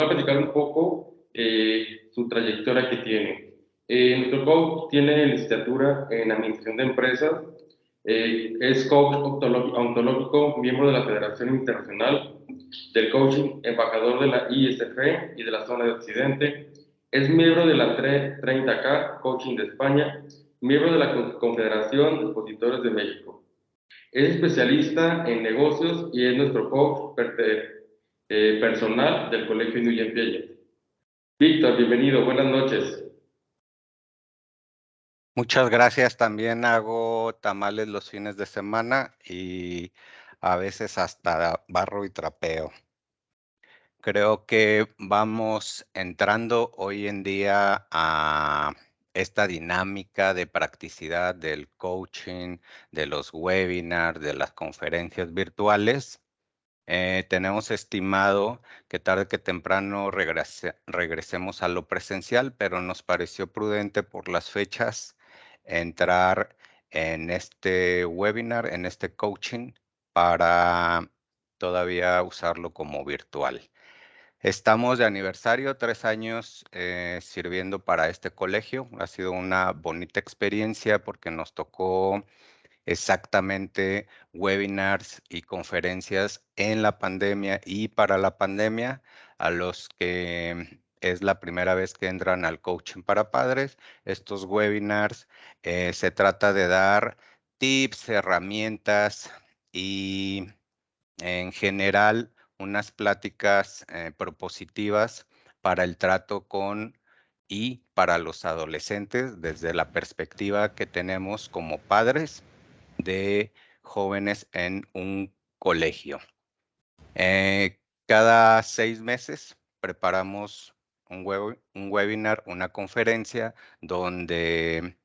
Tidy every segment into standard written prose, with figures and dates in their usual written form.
a platicar un poco su trayectoria que tiene. Nuestro coach tiene licenciatura en Administración de Empresas, es coach ontológico, miembro de la Federación Internacional del Coaching, embajador de la ISF y de la zona de Occidente, es miembro de la 30K Coaching de España, miembro de la Confederación de Expositores de México. Es especialista en negocios y es nuestro coach personal del Colegio New Piaget. Víctor, bienvenido, buenas noches. Muchas gracias. También hago tamales los fines de semana y a veces hasta barro y trapeo. Creo que vamos entrando hoy en día a esta dinámica de practicidad del coaching, de los webinars, de las conferencias virtuales. Tenemos estimado que tarde que temprano regresemos a lo presencial, pero nos pareció prudente por las fechas entrar en este webinar, en este coaching, para todavía usarlo como virtual. Estamos de aniversario, 3 años sirviendo para este colegio. Ha sido una bonita experiencia porque nos tocó exactamente webinars y conferencias en la pandemia y para la pandemia. A los que es la primera vez que entran al coaching para padres, estos webinars se trata de dar tips, herramientas y en general unas pláticas propositivas para el trato con y para los adolescentes desde la perspectiva que tenemos como padres de jóvenes en un colegio. Cada 6 meses preparamos un webinar, una conferencia donde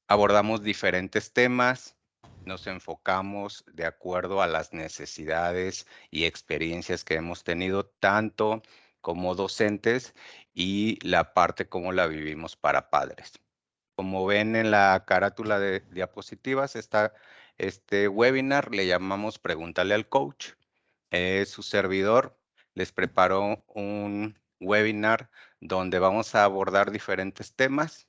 abordamos diferentes temas, nos enfocamos de acuerdo a las necesidades y experiencias que hemos tenido tanto como docentes y la parte como la vivimos para padres. Como ven en la carátula de diapositivas, este webinar le llamamos Pregúntale al Coach. Su servidor les preparó un webinar donde vamos a abordar diferentes temas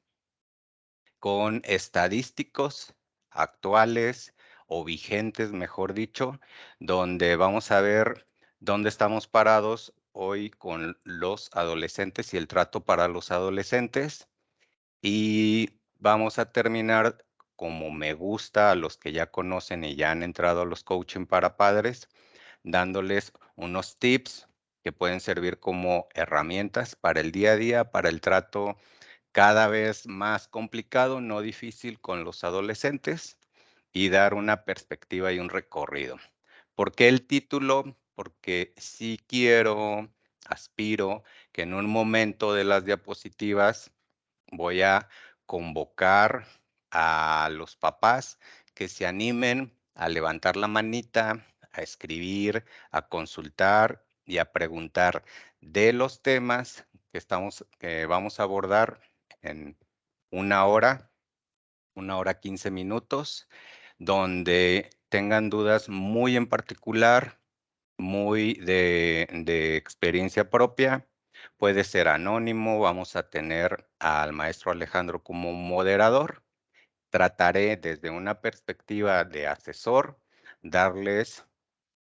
con estadísticos actuales o vigentes, mejor dicho, donde vamos a ver dónde estamos parados hoy con los adolescentes y el trato para los adolescentes. Y vamos a terminar, como me gusta a los que ya conocen y ya han entrado a los coaching para padres, dándoles unos tips que pueden servir como herramientas para el día a día, para el trato cada vez más complicado, no difícil, con los adolescentes y dar una perspectiva y un recorrido. ¿Por qué el título? Porque sí aspiro que en un momento de las diapositivas voy a convocar a los papás que se animen a levantar la manita, a escribir, a consultar y a preguntar de los temas que vamos a abordar en 1 hora 15 minutos, donde tengan dudas muy en particular, muy de experiencia propia. Puede ser anónimo, vamos a tener al maestro Alejandro como moderador. Trataré desde una perspectiva de asesor darles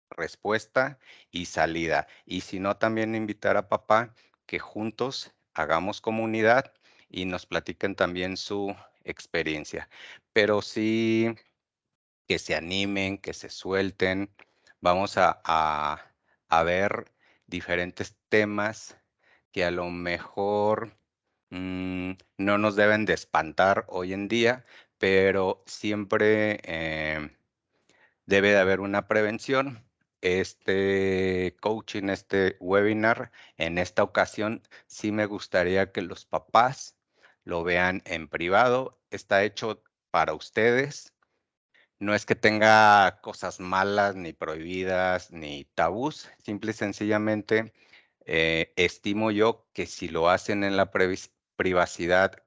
respuesta y salida. Y si no, también invitar a papá que juntos hagamos comunidad y nos platiquen también su experiencia. Pero sí que se animen, que se suelten. Vamos a ver diferentes temas que a lo mejor no nos deben de espantar hoy en día, pero siempre debe de haber una prevención. Este coaching, este webinar, en esta ocasión sí me gustaría que los papás lo vean en privado. Está hecho para ustedes. No es que tenga cosas malas, ni prohibidas, ni tabús. Simple y sencillamente estimo yo que si lo hacen en la privacidad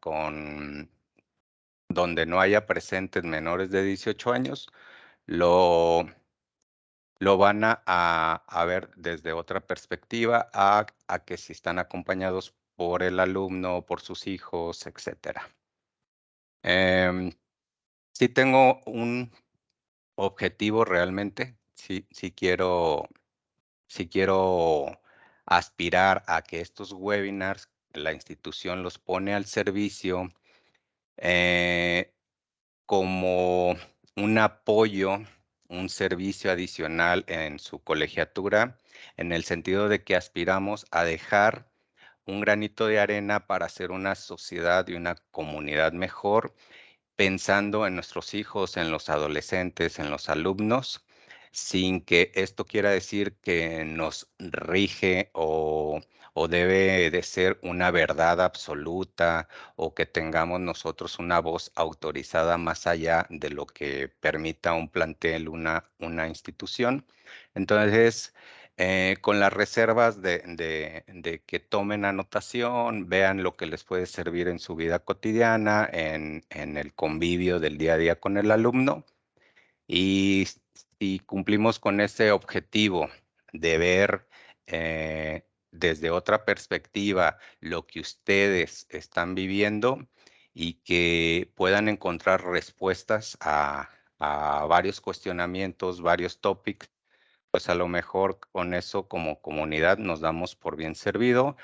donde no haya presentes menores de 18 años, lo lo van a ver desde otra perspectiva a que si están acompañados por el alumno, por sus hijos, etcétera. Sí tengo un objetivo realmente, sí quiero aspirar a que estos webinars, la institución los pone al servicio, como un apoyo, un servicio adicional en su colegiatura, en el sentido de que aspiramos a dejar un granito de arena para hacer una sociedad y una comunidad mejor, pensando en nuestros hijos, en los adolescentes, en los alumnos, sin que esto quiera decir que nos rige o debe de ser una verdad absoluta o que tengamos nosotros una voz autorizada más allá de lo que permita un plantel, una institución. Entonces, con las reservas de que tomen anotación, vean lo que les puede servir en su vida cotidiana, en el convivio del día a día con el alumno. Y si cumplimos con ese objetivo de ver desde otra perspectiva lo que ustedes están viviendo y que puedan encontrar respuestas a varios cuestionamientos, varios topics, pues a lo mejor con eso como comunidad nos damos por bien servido.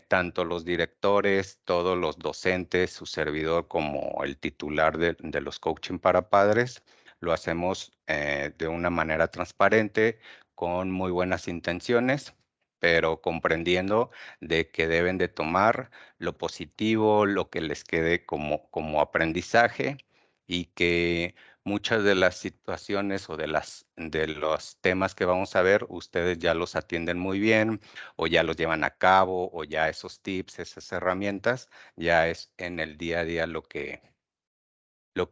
Tanto los directores, todos los docentes, su servidor como el titular de los coaching para padres, lo hacemos de una manera transparente, con muy buenas intenciones, pero comprendiendo de que deben de tomar lo positivo, lo que les quede como aprendizaje y que muchas de las situaciones o de los temas que vamos a ver, ustedes ya los atienden muy bien o ya los llevan a cabo o ya esos tips, esas herramientas, ya es en el día a día lo que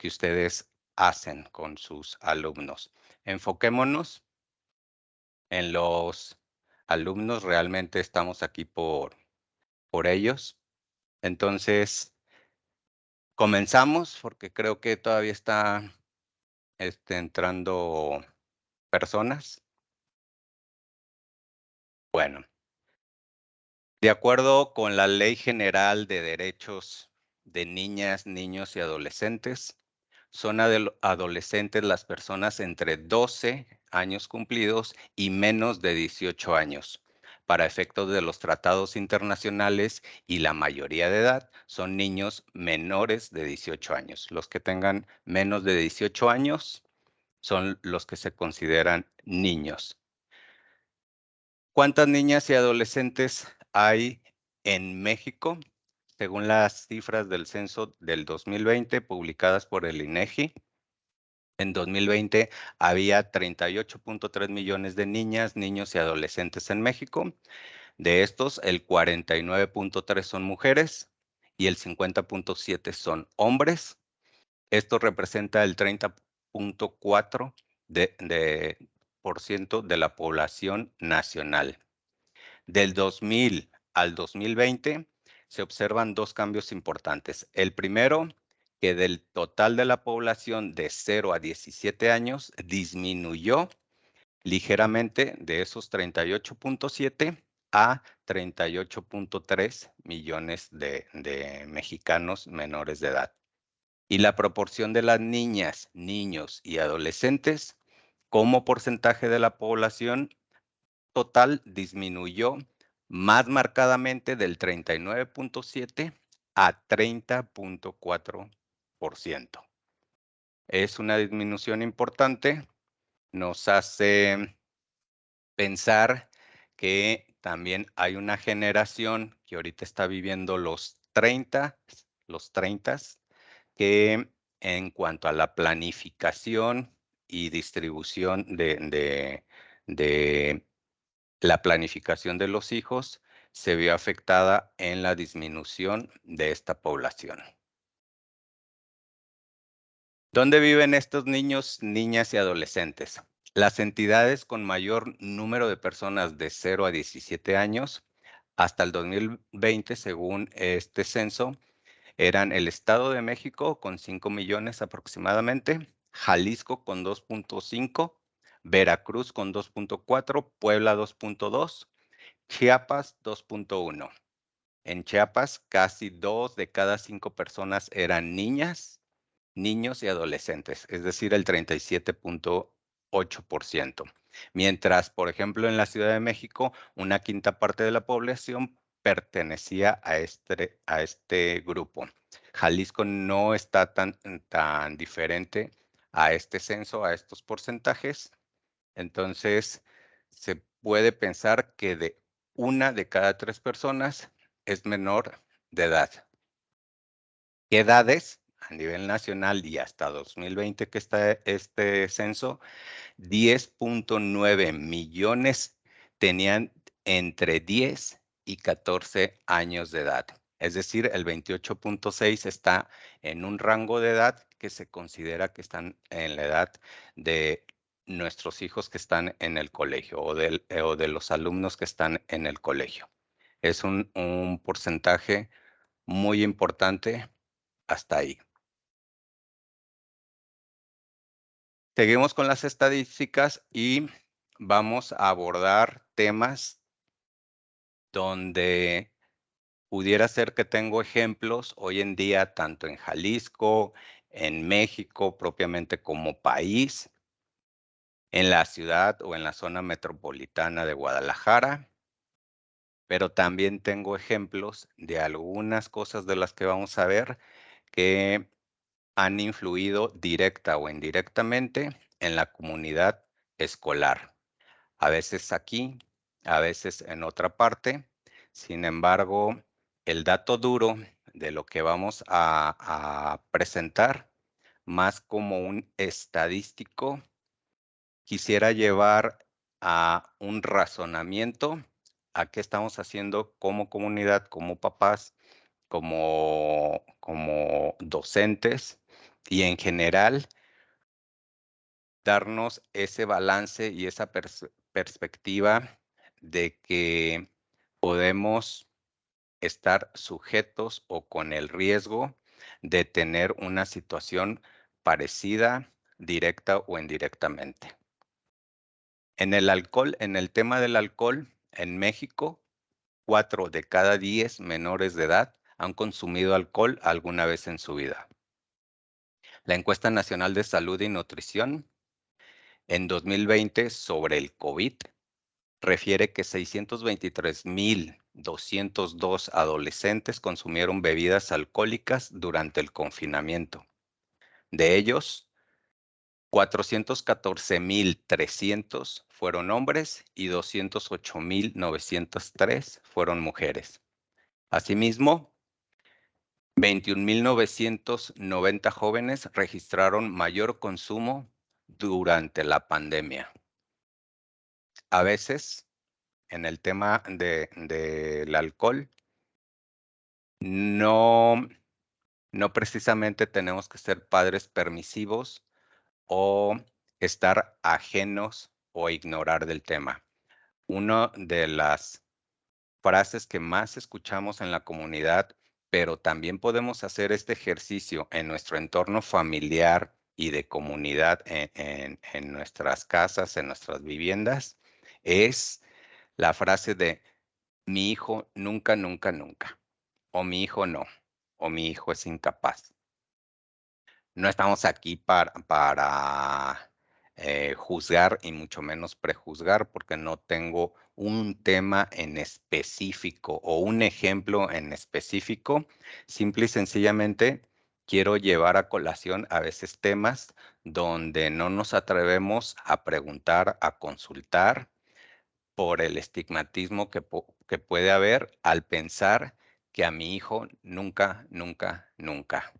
ustedes hacen con sus alumnos. Enfoquémonos en los alumnos, realmente estamos aquí por ellos. Entonces, comenzamos porque creo que todavía está entrando personas. Bueno, de acuerdo con la Ley General de Derechos de Niñas, Niños y Adolescentes, son adolescentes las personas entre 12 años cumplidos y menos de 18 años. Para efectos de los tratados internacionales y la mayoría de edad son niños menores de 18 años. Los que tengan menos de 18 años son los que se consideran niños. ¿Cuántas niñas y adolescentes hay en México? Según las cifras del censo del 2020 publicadas por el INEGI, en 2020 había 38.3 millones de niñas, niños y adolescentes en México. De estos, el 49.3 son mujeres y el 50.7 son hombres. Esto representa el 30.4% de la población nacional. Del 2000 al 2020 se observan dos cambios importantes. El primero, que del total de la población de 0 a 17 años disminuyó ligeramente de esos 38.7 a 38.3 millones de mexicanos menores de edad. Y la proporción de las niñas, niños y adolescentes como porcentaje de la población total disminuyó más marcadamente del 39.7 a 30.4%. Es una disminución importante, nos hace pensar que también hay una generación que ahorita está viviendo los 30, que en cuanto a la planificación y distribución de la planificación de los hijos se vio afectada en la disminución de esta población. ¿Dónde viven estos niños, niñas y adolescentes? Las entidades con mayor número de personas de 0 a 17 años hasta el 2020, según este censo, eran el Estado de México con 5 millones aproximadamente, Jalisco con 2.5, Veracruz con 2.4, Puebla 2.2, Chiapas 2.1. En Chiapas, casi 2 de cada 5 personas eran niñas, niños y adolescentes, es decir, el 37.8%. Mientras, por ejemplo, en la Ciudad de México, una quinta parte de la población pertenecía a este grupo. Jalisco no está tan diferente a este censo, a estos porcentajes. Entonces, se puede pensar que de 1 de cada 3 personas es menor de edad. ¿Qué edades? A nivel nacional y hasta 2020 que está este censo, 10.9 millones tenían entre 10 y 14 años de edad. Es decir, el 28.6 está en un rango de edad que se considera que están en la edad de nuestros hijos que están en el colegio o de los alumnos que están en el colegio. Es un porcentaje muy importante hasta ahí. Seguimos con las estadísticas y vamos a abordar temas donde pudiera ser que tengo ejemplos hoy en día, tanto en Jalisco, en México propiamente como país, en la ciudad o en la zona metropolitana de Guadalajara, pero también tengo ejemplos de algunas cosas de las que vamos a ver que han influido directa o indirectamente en la comunidad escolar. A veces aquí, a veces en otra parte. Sin embargo, el dato duro de lo que vamos a presentar, más como un estadístico, quisiera llevar a un razonamiento a qué estamos haciendo como comunidad, como papás, como docentes y en general darnos ese balance y esa perspectiva de que podemos estar sujetos o con el riesgo de tener una situación parecida, directa o indirectamente. En el tema del alcohol, en México, 4 de cada 10 menores de edad han consumido alcohol alguna vez en su vida. La encuesta nacional de salud y nutrición en 2020 sobre el COVID refiere que 623,202 adolescentes consumieron bebidas alcohólicas durante el confinamiento. De ellos, 414,300 fueron hombres y 208,903 fueron mujeres. Asimismo, 21,990 jóvenes registraron mayor consumo durante la pandemia. A veces, en el tema del alcohol, no precisamente tenemos que ser padres permisivos o estar ajenos o ignorar del tema. Una de las frases que más escuchamos en la comunidad, pero también podemos hacer este ejercicio en nuestro entorno familiar y de comunidad en nuestras casas, en nuestras viviendas, es la frase de mi hijo nunca, nunca, nunca, o mi hijo no, o mi hijo es incapaz. No estamos aquí para juzgar y mucho menos prejuzgar, porque no tengo un tema en específico o un ejemplo en específico. Simple y sencillamente quiero llevar a colación a veces temas donde no nos atrevemos a preguntar, a consultar por el estigmatismo que puede haber al pensar que a mi hijo nunca, nunca, nunca.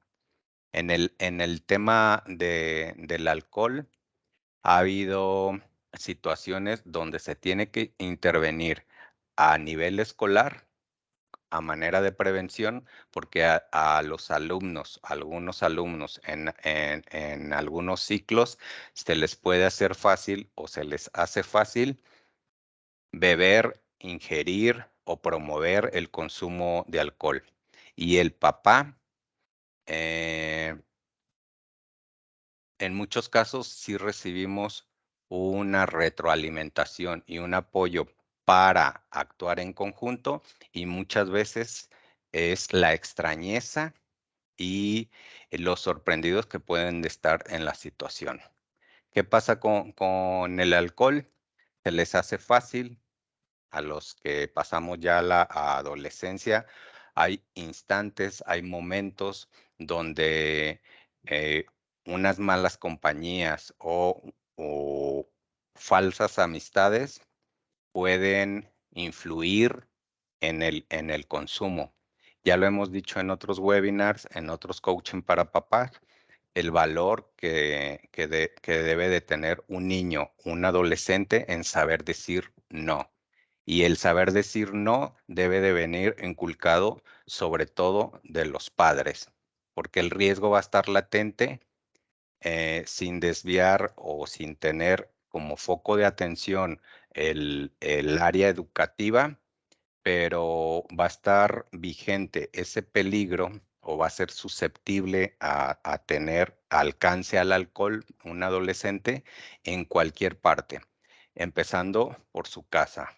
En el tema del alcohol, ha habido situaciones donde se tiene que intervenir a nivel escolar, a manera de prevención, porque a los alumnos, algunos alumnos en algunos ciclos, se les puede hacer fácil o se les hace fácil beber, ingerir o promover el consumo de alcohol. Y el papá, en muchos casos sí recibimos una retroalimentación y un apoyo para actuar en conjunto, y muchas veces es la extrañeza y los sorprendidos que pueden estar en la situación. ¿Qué pasa con el alcohol? Se les hace fácil a los que pasamos ya a la adolescencia. Hay instantes, hay momentos donde eh, unas malas compañías o falsas amistades pueden influir en el consumo. Ya lo hemos dicho en otros webinars, en otros coaching para papás, el valor que debe de tener un niño, un adolescente en saber decir no. Y el saber decir no debe de venir inculcado sobre todo de los padres, porque el riesgo va a estar latente sin desviar o sin tener como foco de atención el área educativa, pero va a estar vigente ese peligro o va a ser susceptible a tener alcance al alcohol un adolescente en cualquier parte, empezando por su casa.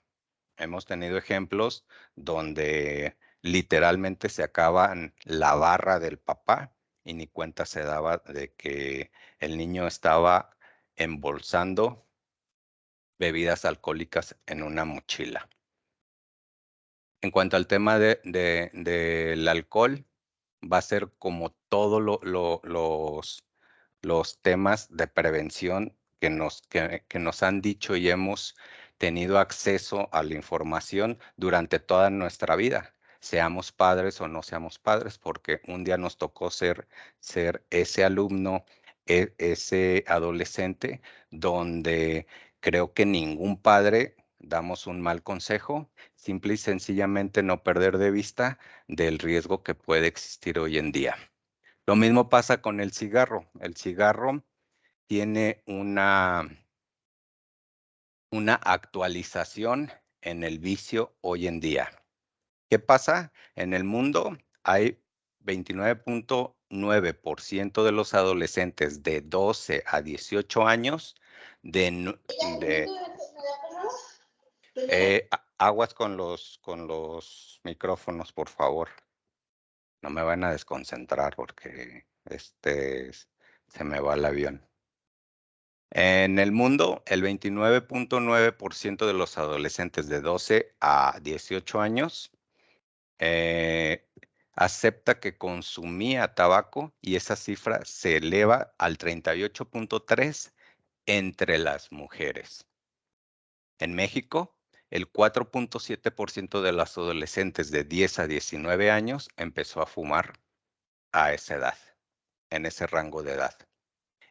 Hemos tenido ejemplos donde literalmente se acaban la barra del papá y ni cuenta se daba de que el niño estaba embolsando bebidas alcohólicas en una mochila. En cuanto al tema del alcohol, va a ser como todos los temas de prevención que nos han dicho y hemos tenido acceso a la información durante toda nuestra vida, seamos padres o no seamos padres, porque un día nos tocó ser ese alumno, ese adolescente, donde creo que ningún padre damos un mal consejo, simple y sencillamente no perder de vista del riesgo que puede existir hoy en día. Lo mismo pasa con el cigarro. El cigarro tiene una actualización en el vicio hoy en día. ¿Qué pasa? En el mundo hay 29.9% de los adolescentes de 12 a 18 años aguas con los micrófonos, por favor. No me van a desconcentrar porque se me va el avión. En el mundo, el 29.9% de los adolescentes de 12 a 18 años eh, acepta que consumía tabaco, y esa cifra se eleva al 38.3% entre las mujeres. En México, el 4.7% de los adolescentes de 10 a 19 años empezó a fumar a esa edad, en ese rango de edad.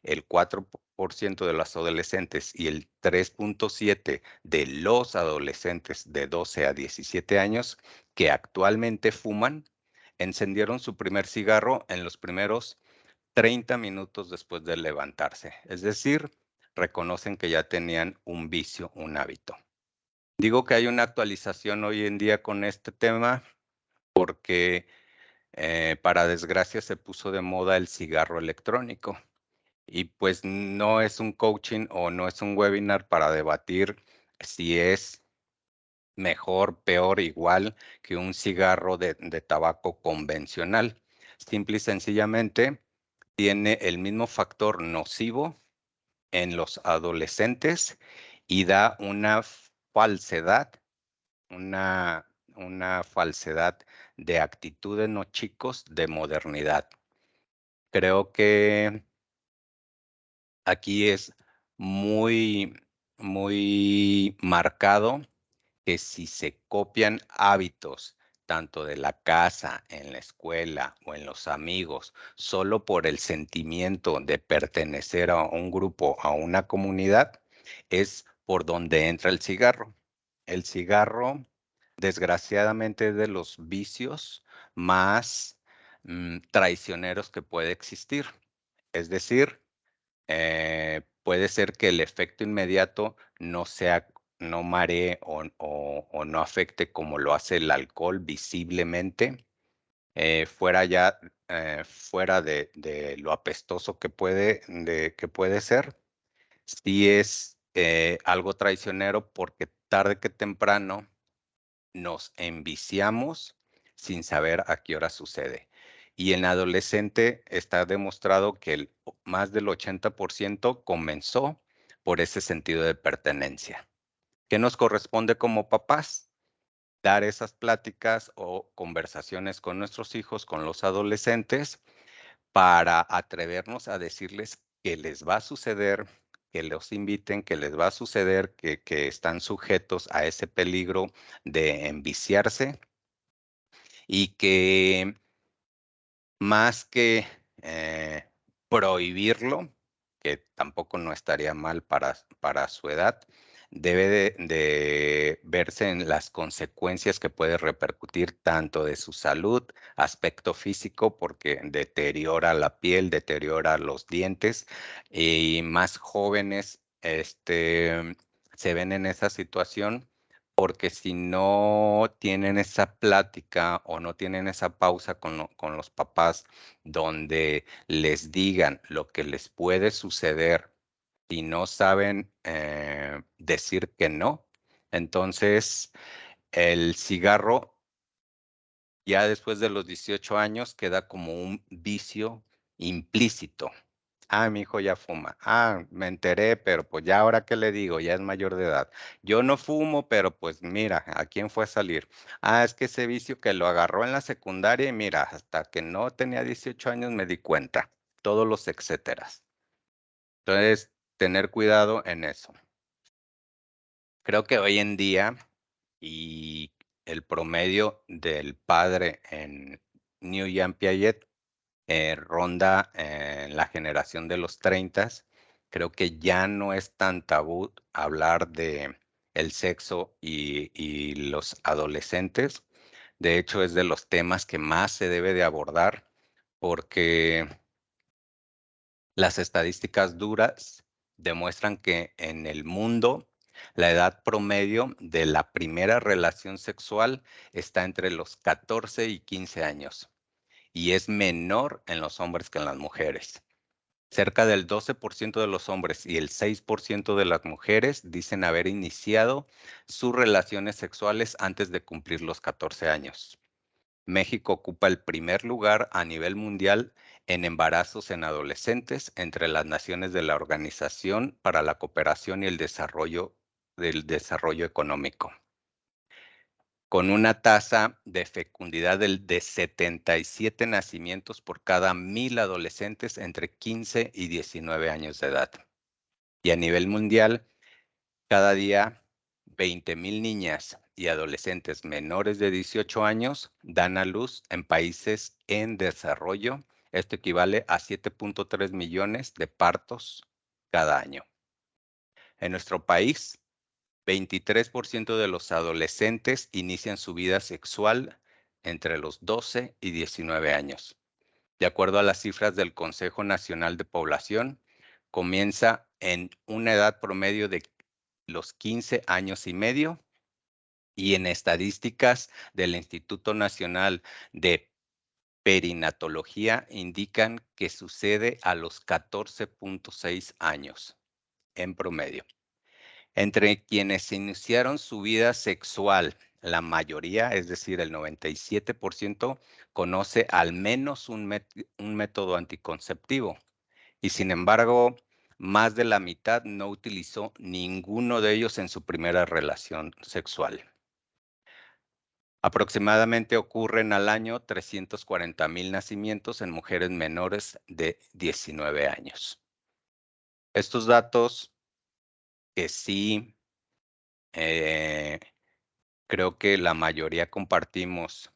El 4% de los adolescentes y el 3.7% de los adolescentes de 12 a 17 años que actualmente fuman, encendieron su primer cigarro en los primeros 30 minutos después de levantarse. Es decir, reconocen que ya tenían un vicio, un hábito. Digo que hay una actualización hoy en día con este tema porque para desgracia se puso de moda el cigarro electrónico. Y pues no es un coaching o no es un webinar para debatir si es mejor, peor, igual que un cigarro de tabaco convencional. Simple y sencillamente tiene el mismo factor nocivo en los adolescentes y da falsedad, una falsedad de actitud en los chicos de modernidad. Creo que aquí es muy, muy marcado que si se copian hábitos tanto de la casa, en la escuela o en los amigos, solo por el sentimiento de pertenecer a un grupo, a una comunidad, es por donde entra el cigarro. El cigarro, desgraciadamente, es de los vicios más traicioneros que puede existir. Es decir, puede ser que el efecto inmediato no maree o no afecte como lo hace el alcohol visiblemente, fuera de lo apestoso que puede ser. Sí es algo traicionero porque tarde que temprano nos enviciamos sin saber a qué hora sucede. Y en adolescente está demostrado que más del 80% comenzó por ese sentido de pertenencia. ¿Qué nos corresponde como papás? Dar esas pláticas o conversaciones con nuestros hijos, con los adolescentes, para atrevernos a decirles que les va a suceder, que los inviten, que les va a suceder, que están sujetos a ese peligro de enviciarse y que más que prohibirlo, que tampoco no estaría mal para su edad, debe de verse en las consecuencias que puede repercutir tanto de su salud, aspecto físico, porque deteriora la piel, deteriora los dientes, y más jóvenes se ven en esa situación porque si no tienen esa plática o no tienen esa pausa con los papás donde les digan lo que les puede suceder y no saben decir que no, entonces el cigarro ya después de los 18 años queda como un vicio implícito. Ah, mi hijo ya fuma. Ah, me enteré, pero pues ya ahora qué le digo, ya es mayor de edad. Yo no fumo, pero pues mira, ¿a quién fue a salir? Ah, es que ese vicio que lo agarró en la secundaria y mira, hasta que no tenía 18 años me di cuenta. Todos los etcéteras. Entonces, tener cuidado en eso. Creo que hoy en día y el promedio del padre en New Jean Piaget ronda en la generación de los 30. Creo que ya no es tan tabú hablar de el sexo y los adolescentes. De hecho, es de los temas que más se debe de abordar porque las estadísticas duras demuestran que en el mundo la edad promedio de la primera relación sexual está entre los 14 y 15 años y es menor en los hombres que en las mujeres. Cerca del 12% de los hombres y el 6% de las mujeres dicen haber iniciado sus relaciones sexuales antes de cumplir los 14 años. México ocupa el primer lugar a nivel mundial en embarazos en adolescentes entre las naciones de la Organización para la Cooperación y el Desarrollo del Desarrollo Económico, con una tasa de fecundidad de 77 nacimientos por cada 1,000 adolescentes entre 15 y 19 años de edad. Y a nivel mundial, cada día 20,000 niñas y adolescentes menores de 18 años dan a luz en países en desarrollo. Esto equivale a 7.3 millones de partos cada año. En nuestro país, 23% de los adolescentes inician su vida sexual entre los 12 y 19 años. De acuerdo a las cifras del Consejo Nacional de Población, comienza en una edad promedio de los 15 años y medio y en estadísticas del Instituto Nacional de Perinatología indican que sucede a los 14.6 años en promedio. Entre quienes iniciaron su vida sexual, la mayoría, es decir, el 97%, conoce al menos un método anticonceptivo y sin embargo, más de la mitad no utilizó ninguno de ellos en su primera relación sexual. Aproximadamente ocurren al año 340,000 nacimientos en mujeres menores de 19 años. Estos datos que sí creo que la mayoría compartimos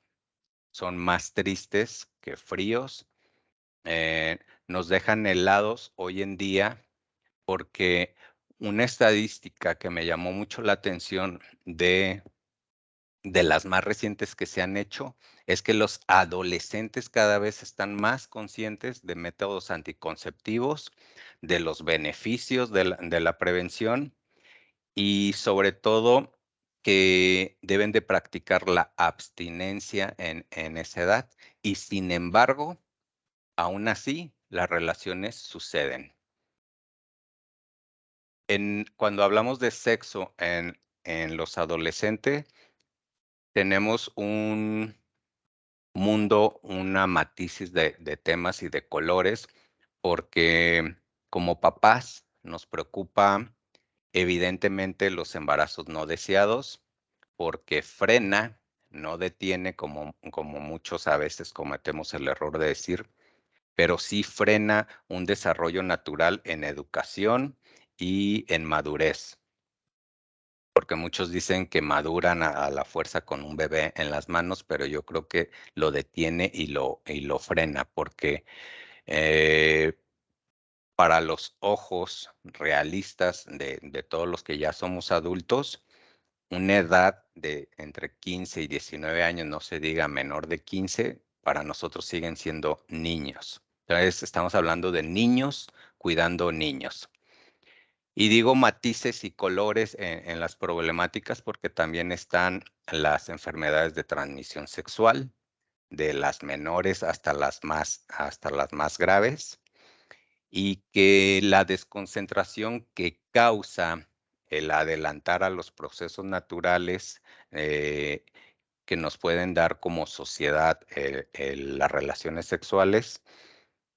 son más tristes que fríos. Nos dejan helados hoy en día porque una estadística que me llamó mucho la atención de las más recientes que se han hecho es que los adolescentes cada vez están más conscientes de métodos anticonceptivos, de los beneficios de la prevención y sobre todo que deben de practicar la abstinencia en esa edad. Y sin embargo, aún así, las relaciones suceden. Cuando hablamos de sexo en los adolescentes, tenemos un mundo, una matices de temas y de colores, porque como papás nos preocupa evidentemente los embarazos no deseados, porque frena, no detiene como muchos a veces cometemos el error de decir, pero sí frena un desarrollo natural en educación y en madurez. Porque muchos dicen que maduran a la fuerza con un bebé en las manos, pero yo creo que lo detiene y lo frena, porque eh, para los ojos realistas de todos los que ya somos adultos, una edad de entre 15 y 19 años, no se diga menor de 15, para nosotros siguen siendo niños. Entonces, estamos hablando de niños cuidando niños. Y digo matices y colores en las problemáticas porque también están las enfermedades de transmisión sexual, de las menores hasta las más graves, y que la desconcentración que causa el adelantar a los procesos naturales que nos pueden dar como sociedad las relaciones sexuales,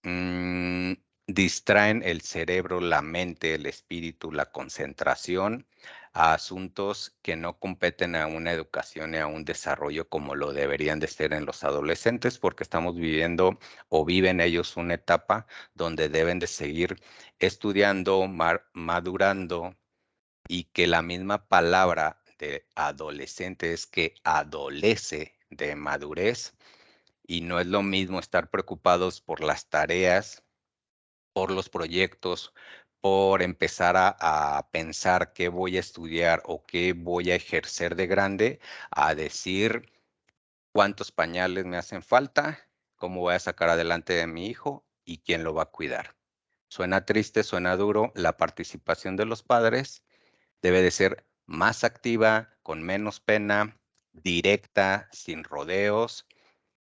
mm, distraen el cerebro, la mente, el espíritu, la concentración a asuntos que no competen a una educación y a un desarrollo como lo deberían de ser en los adolescentes, porque estamos viviendo o viven ellos una etapa donde deben de seguir estudiando, madurando, y que la misma palabra de adolescente es que adolece de madurez, y no es lo mismo estar preocupados por las tareas, por los proyectos, por empezar a pensar qué voy a estudiar o qué voy a ejercer de grande, a decir cuántos pañales me hacen falta, cómo voy a sacar adelante a mi hijo y quién lo va a cuidar. Suena triste, suena duro. La participación de los padres debe de ser más activa, con menos pena, directa, sin rodeos,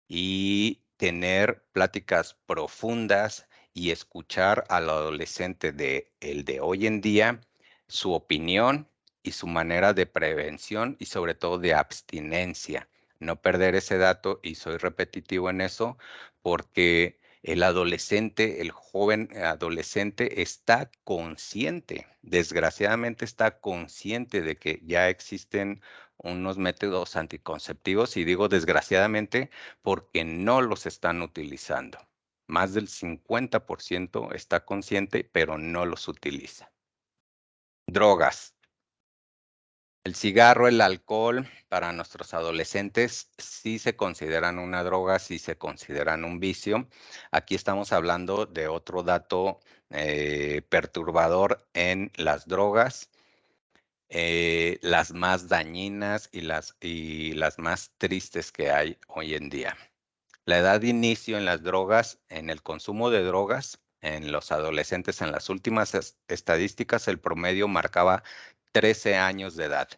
y tener pláticas profundas y escuchar al adolescente el de hoy en día, su opinión y su manera de prevención y sobre todo de abstinencia. No perder ese dato, y soy repetitivo en eso, porque el adolescente, el joven adolescente está consciente, desgraciadamente está consciente de que ya existen unos métodos anticonceptivos, y digo desgraciadamente porque no los están utilizando. Más del 50% está consciente, pero no los utiliza. Drogas. El cigarro, el alcohol, para nuestros adolescentes sí se consideran una droga, sí se consideran un vicio. Aquí estamos hablando de otro dato perturbador en las drogas, las más dañinas y las más tristes que hay hoy en día. La edad de inicio en las drogas, en el consumo de drogas, en los adolescentes, en las últimas estadísticas, el promedio marcaba 13 años de edad.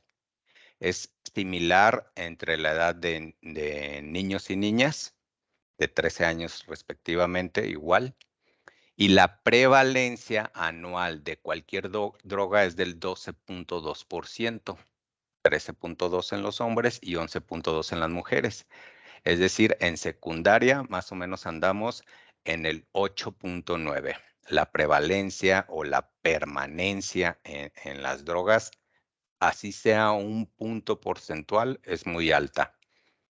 Es similar entre la edad de niños y niñas, de 13 años respectivamente, igual. Y la prevalencia anual de cualquier droga es del 12.2%, 13.2 en los hombres y 11.2 en las mujeres. Es decir, en secundaria más o menos andamos en el 8.9. La prevalencia o la permanencia en las drogas, así sea un punto porcentual, es muy alta.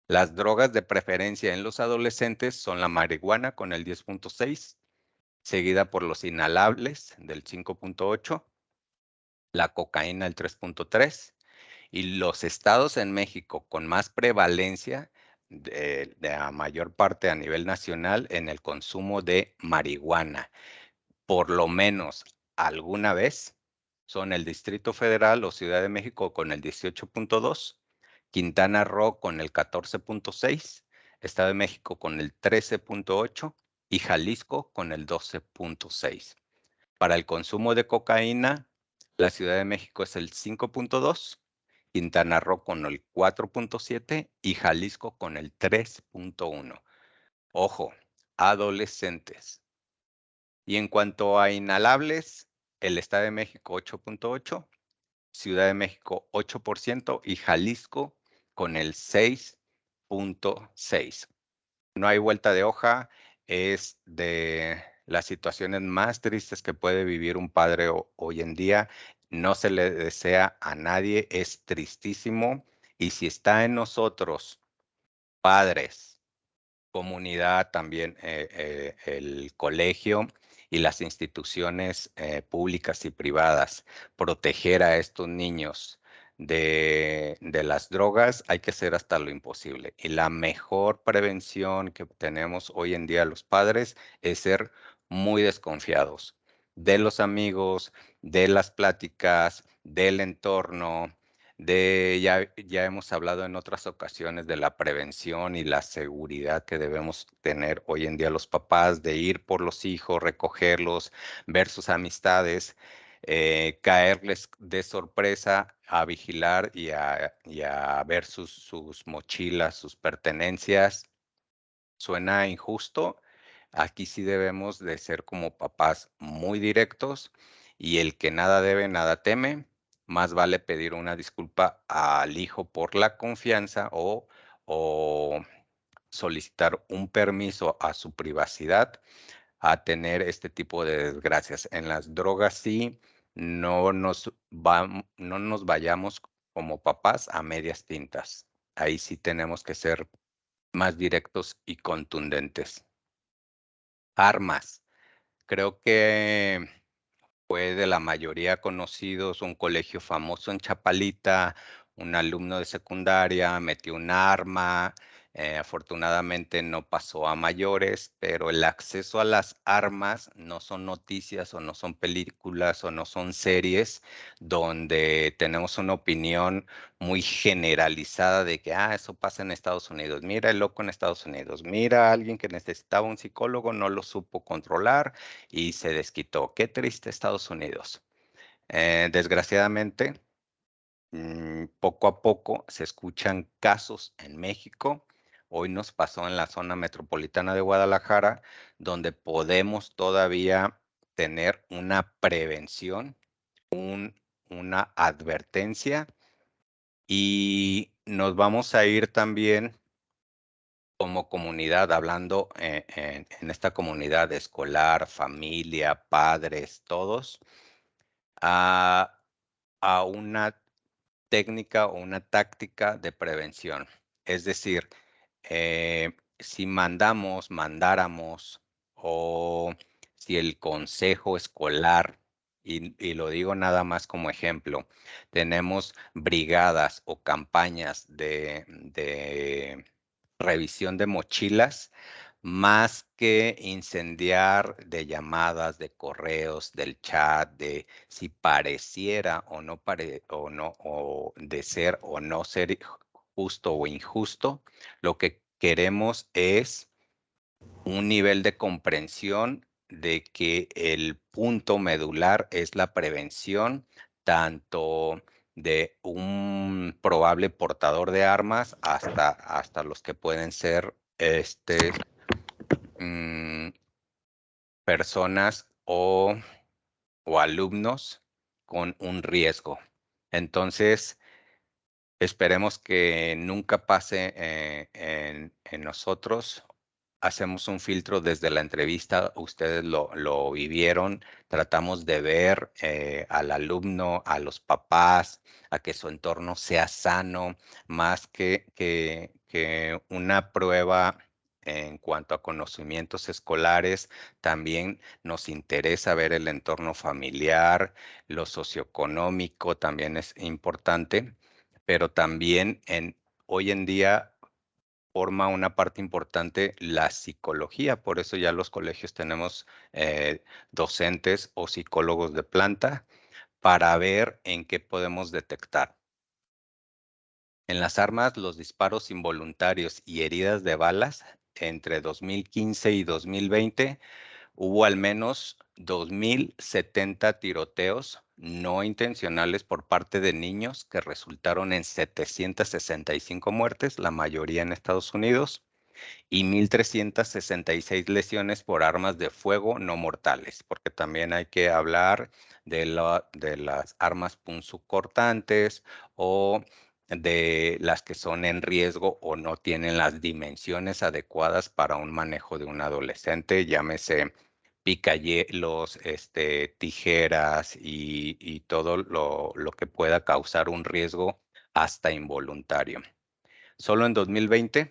Las drogas de preferencia en los adolescentes son la marihuana con el 10.6, seguida por los inhalables del 5.8, la cocaína el 3.3, y los estados en México con más prevalencia de a mayor parte a nivel nacional en el consumo de marihuana, por lo menos alguna vez, son el Distrito Federal o Ciudad de México con el 18.2, Quintana Roo con el 14.6, Estado de México con el 13.8 y Jalisco con el 12.6. Para el consumo de cocaína, la Ciudad de México es el 5.2, Quintana Roo con el 4.7 y Jalisco con el 3.1. Ojo, adolescentes. Y en cuanto a inhalables, el Estado de México 8.8%, Ciudad de México 8% y Jalisco con el 6.6%. No hay vuelta de hoja, es de las situaciones más tristes que puede vivir un padre hoy en día. No se le desea a nadie, es tristísimo. Y si está en nosotros, padres, comunidad, también el colegio y las instituciones públicas y privadas, proteger a estos niños de las drogas, hay que hacer hasta lo imposible. Y la mejor prevención que tenemos hoy en día los padres es ser muy desconfiados de los amigos, de las pláticas, del entorno, ya hemos hablado en otras ocasiones de la prevención y la seguridad que debemos tener hoy en día los papás, de ir por los hijos, recogerlos, ver sus amistades, caerles de sorpresa a vigilar y a ver sus mochilas, sus pertenencias. Suena injusto. Aquí sí debemos de ser como papás muy directos y el que nada debe, nada teme. Más vale pedir una disculpa al hijo por la confianza o solicitar un permiso a su privacidad a tener este tipo de desgracias. En las drogas sí, no nos vayamos como papás a medias tintas. Ahí sí tenemos que ser más directos y contundentes. Armas. Creo que fue de la mayoría conocidos, un colegio famoso en Chapalita, un alumno de secundaria metió un arma, afortunadamente no pasó a mayores, pero el acceso a las armas no son noticias o no son películas o no son series donde tenemos una opinión muy generalizada de que, eso pasa en Estados Unidos, mira el loco en Estados Unidos, mira a alguien que necesitaba un psicólogo, no lo supo controlar y se desquitó. Qué triste Estados Unidos. Desgraciadamente, poco a poco se escuchan casos en México. Hoy nos pasó en la zona metropolitana de Guadalajara, donde podemos todavía tener una prevención, una advertencia y nos vamos a ir también como comunidad, hablando en esta comunidad escolar, familia, padres, todos, a, a una técnica o una táctica de prevención. Es decir, si mandáramos, o si el consejo escolar, y lo digo nada más como ejemplo, tenemos brigadas o campañas de revisión de mochilas, más que incendiar de llamadas, de correos, del chat, de si pareciera o no o de ser o no ser justo o injusto, lo que queremos es un nivel de comprensión de que el punto medular es la prevención, tanto de un probable portador de armas hasta los que pueden ser mm, personas o alumnos con un riesgo. Entonces, esperemos que nunca pase en nosotros. Hacemos un filtro desde la entrevista, ustedes lo vivieron, tratamos de ver al alumno, a los papás, a que su entorno sea sano, más que una prueba en cuanto a conocimientos escolares, también nos interesa ver el entorno familiar, lo socioeconómico también es importante, pero también hoy en día forma una parte importante la psicología, por eso ya los colegios tenemos docentes o psicólogos de planta para ver en qué podemos detectar. En las armas, los disparos involuntarios y heridas de balas entre 2015 y 2020 hubo al menos 2,070 tiroteos no intencionales por parte de niños que resultaron en 765 muertes, la mayoría en Estados Unidos. y 1,366 lesiones por armas de fuego no mortales, porque también hay que hablar de las armas punzocortantes o de las que son en riesgo o no tienen las dimensiones adecuadas para un manejo de un adolescente, llámese picayelos, tijeras y todo lo que pueda causar un riesgo hasta involuntario. Solo en 2020,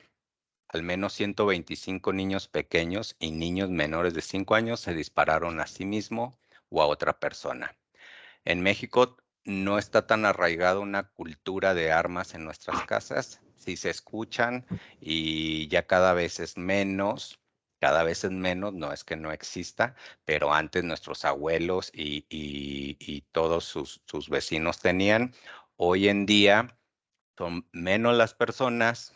al menos 125 niños pequeños y niños menores de 5 años se dispararon a sí mismo o a otra persona. En México no está tan arraigada una cultura de armas en nuestras casas. Sí se escuchan y ya cada vez es menos, no es que no exista, pero antes nuestros abuelos y todos sus vecinos tenían. Hoy en día son menos las personas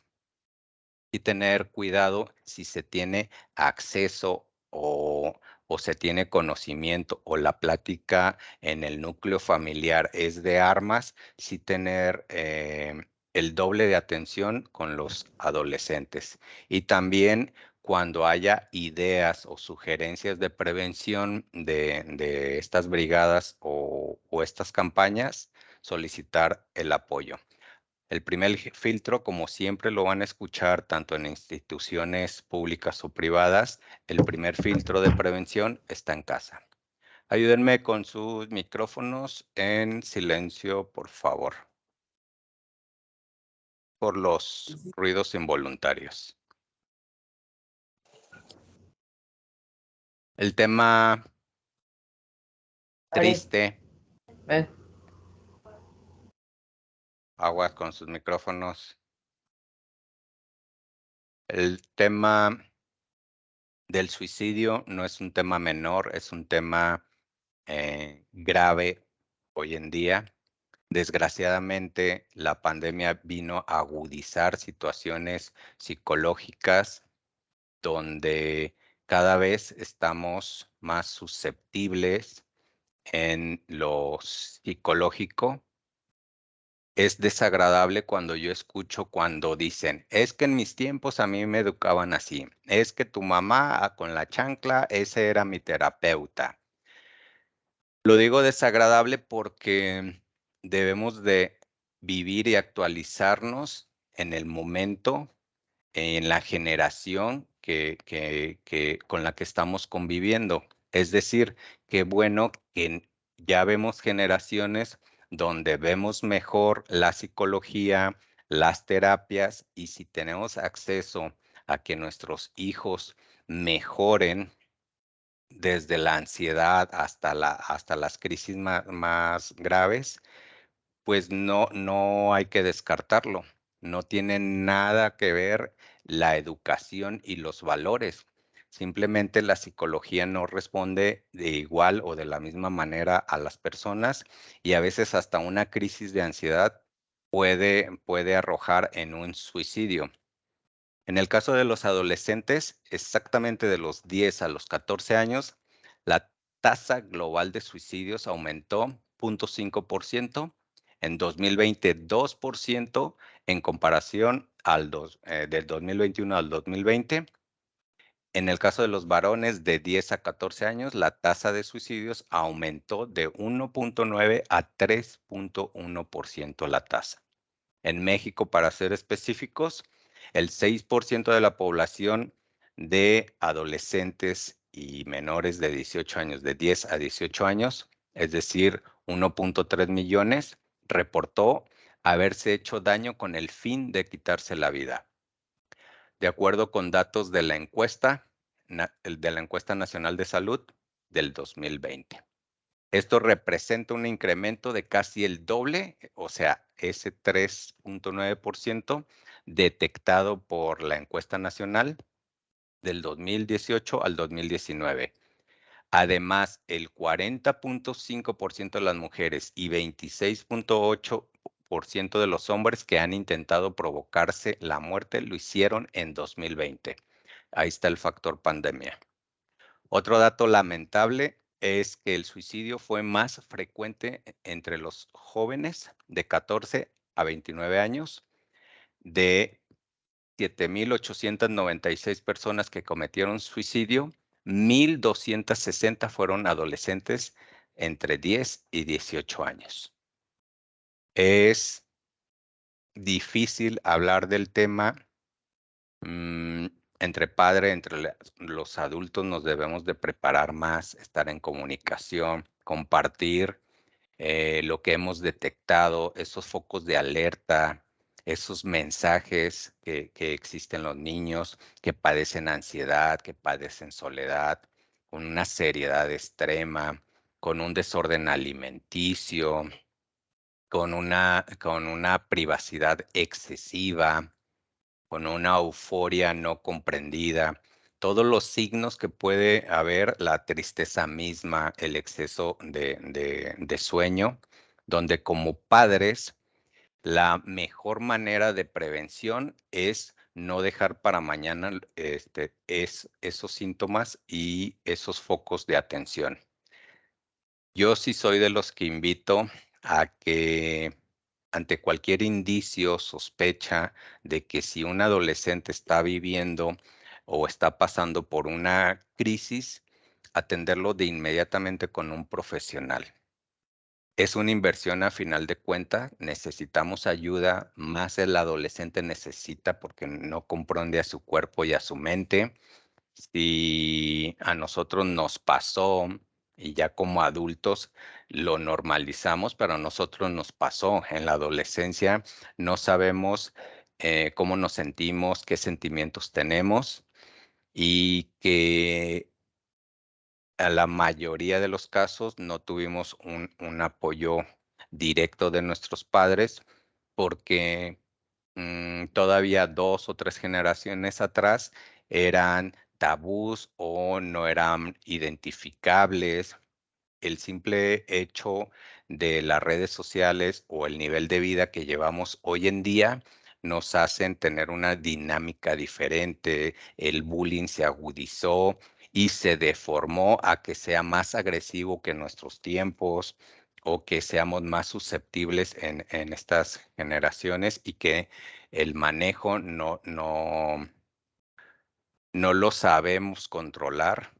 y tener cuidado si se tiene acceso o se tiene conocimiento o la plática en el núcleo familiar es de armas, sí tener el doble de atención con los adolescentes. Y también cuando haya ideas o sugerencias de prevención de estas brigadas o estas campañas, solicitar el apoyo. El primer filtro, como siempre lo van a escuchar tanto en instituciones públicas o privadas, el primer filtro de prevención está en casa. Ayúdenme con sus micrófonos en silencio, por favor, por los ruidos involuntarios. El tema triste, aguas con sus micrófonos. El tema del suicidio no es un tema menor, es un tema grave hoy en día. Desgraciadamente, la pandemia vino a agudizar situaciones psicológicas donde cada vez estamos más susceptibles en lo psicológico. Es desagradable cuando yo escucho cuando dicen, es que en mis tiempos a mí me educaban así, es que tu mamá con la chancla, ese era mi terapeuta. Lo digo desagradable porque debemos de vivir y actualizarnos en el momento, en la generación que con la que estamos conviviendo. Es decir, qué bueno que ya vemos generaciones donde vemos mejor la psicología, las terapias, y si tenemos acceso a que nuestros hijos mejoren desde la ansiedad hasta las crisis más graves, pues no hay que descartarlo. No tiene nada que ver la educación y los valores. Simplemente la psicología no responde de igual o de la misma manera a las personas, y a veces hasta una crisis de ansiedad puede arrojar en un suicidio. En el caso de los adolescentes, exactamente de los 10 a los 14 años, la tasa global de suicidios aumentó 0,5%, en 2020 2% en comparación del 2021 al 2020. En el caso de los varones de 10 a 14 años, la tasa de suicidios aumentó de 1,9 a 3,1% la tasa. En México, para ser específicos, el 6% de la población de adolescentes y menores de 18 años, de 10 a 18 años, es decir, 1,3 millones, reportó haberse hecho daño con el fin de quitarse la vida. De acuerdo con datos de la encuesta nacional de salud del 2020. Esto representa un incremento de casi el doble, o sea, ese 3,9% detectado por la encuesta nacional del 2018 al 2019. Además, el 40,5% de las mujeres y 26,8% de los hombres que han intentado provocarse la muerte lo hicieron en 2020. Ahí está el factor pandemia. Otro dato lamentable es que el suicidio fue más frecuente entre los jóvenes de 14 a 29 años, de 7,896 personas que cometieron suicidio, 1,260 fueron adolescentes entre 10 y 18 años. Es difícil hablar del tema. Entre padre, los adultos nos debemos de preparar más, estar en comunicación, compartir lo que hemos detectado, esos focos de alerta, esos mensajes que existen en los niños que padecen ansiedad, que padecen soledad, con una seriedad extrema, con un desorden alimenticio, con una privacidad excesiva, con una euforia no comprendida, todos los signos que puede haber, la tristeza misma, el exceso de sueño, donde como padres la mejor manera de prevención es no dejar para mañana esos síntomas y esos focos de atención. Yo sí soy de los que invito a que ante cualquier indicio, sospecha de que si un adolescente está viviendo o está pasando por una crisis, atenderlo de inmediatamente con un profesional. Es una inversión a final de cuenta, necesitamos ayuda, más el adolescente necesita porque no comprende a su cuerpo y a su mente. Si a nosotros nos pasó y ya como adultos lo normalizamos, pero a nosotros nos pasó en la adolescencia, no sabemos cómo nos sentimos, qué sentimientos tenemos y que a la mayoría de los casos no tuvimos un apoyo directo de nuestros padres porque todavía 2 o 3 generaciones atrás eran tabús o no eran identificables. El simple hecho de las redes sociales o el nivel de vida que llevamos hoy en día nos hacen tener una dinámica diferente. El bullying se agudizó y se deformó a que sea más agresivo que en nuestros tiempos o que seamos más susceptibles en estas generaciones y que el manejo no lo sabemos controlar.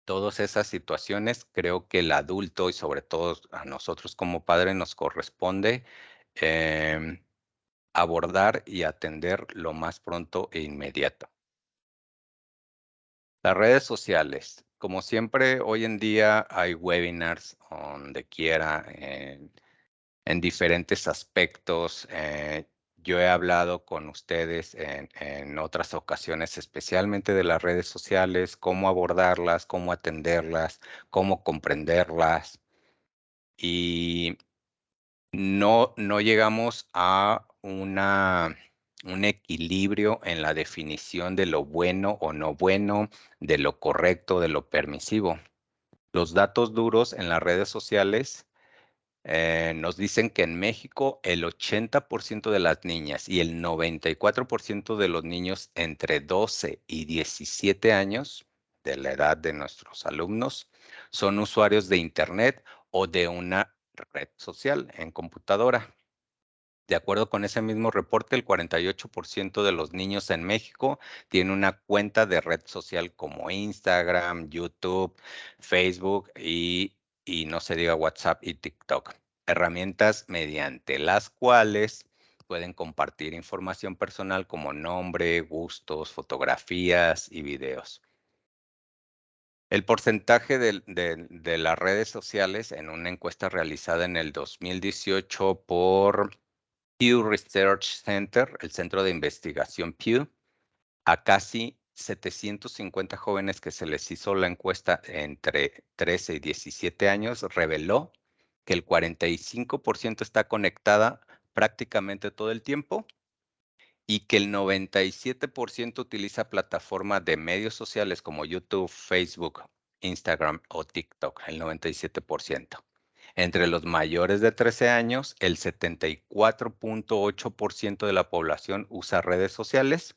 Todas esas situaciones, creo que el adulto y sobre todo a nosotros como padres nos corresponde em, abordar y atender lo más pronto e inmediato. Las redes sociales, como siempre, hoy en día hay webinars donde quiera, en diferentes aspectos. Yo he hablado con ustedes en otras ocasiones, especialmente de las redes sociales, cómo abordarlas, cómo atenderlas, cómo comprenderlas. Y no llegamos a un equilibrio en la definición de lo bueno o no bueno, de lo correcto, de lo permisivo. Los datos duros en las redes sociales nos dicen que en México el 80% de las niñas y el 94% de los niños entre 12 y 17 años, de la edad de nuestros alumnos, son usuarios de Internet o de una red social en computadora. De acuerdo con ese mismo reporte, el 48% de los niños en México tiene una cuenta de red social como Instagram, YouTube, Facebook y no se diga WhatsApp y TikTok. Herramientas mediante las cuales pueden compartir información personal como nombre, gustos, fotografías y videos. El porcentaje de las redes sociales en una encuesta realizada en el 2018 por Pew Research Center, el centro de investigación Pew, a casi 750 jóvenes que se les hizo la encuesta entre 13 y 17 años, reveló que el 45% está conectada prácticamente todo el tiempo y que el 97% utiliza plataformas de medios sociales como YouTube, Facebook, Instagram o TikTok, el 97%. Entre los mayores de 13 años, el 74.8% de la población usa redes sociales.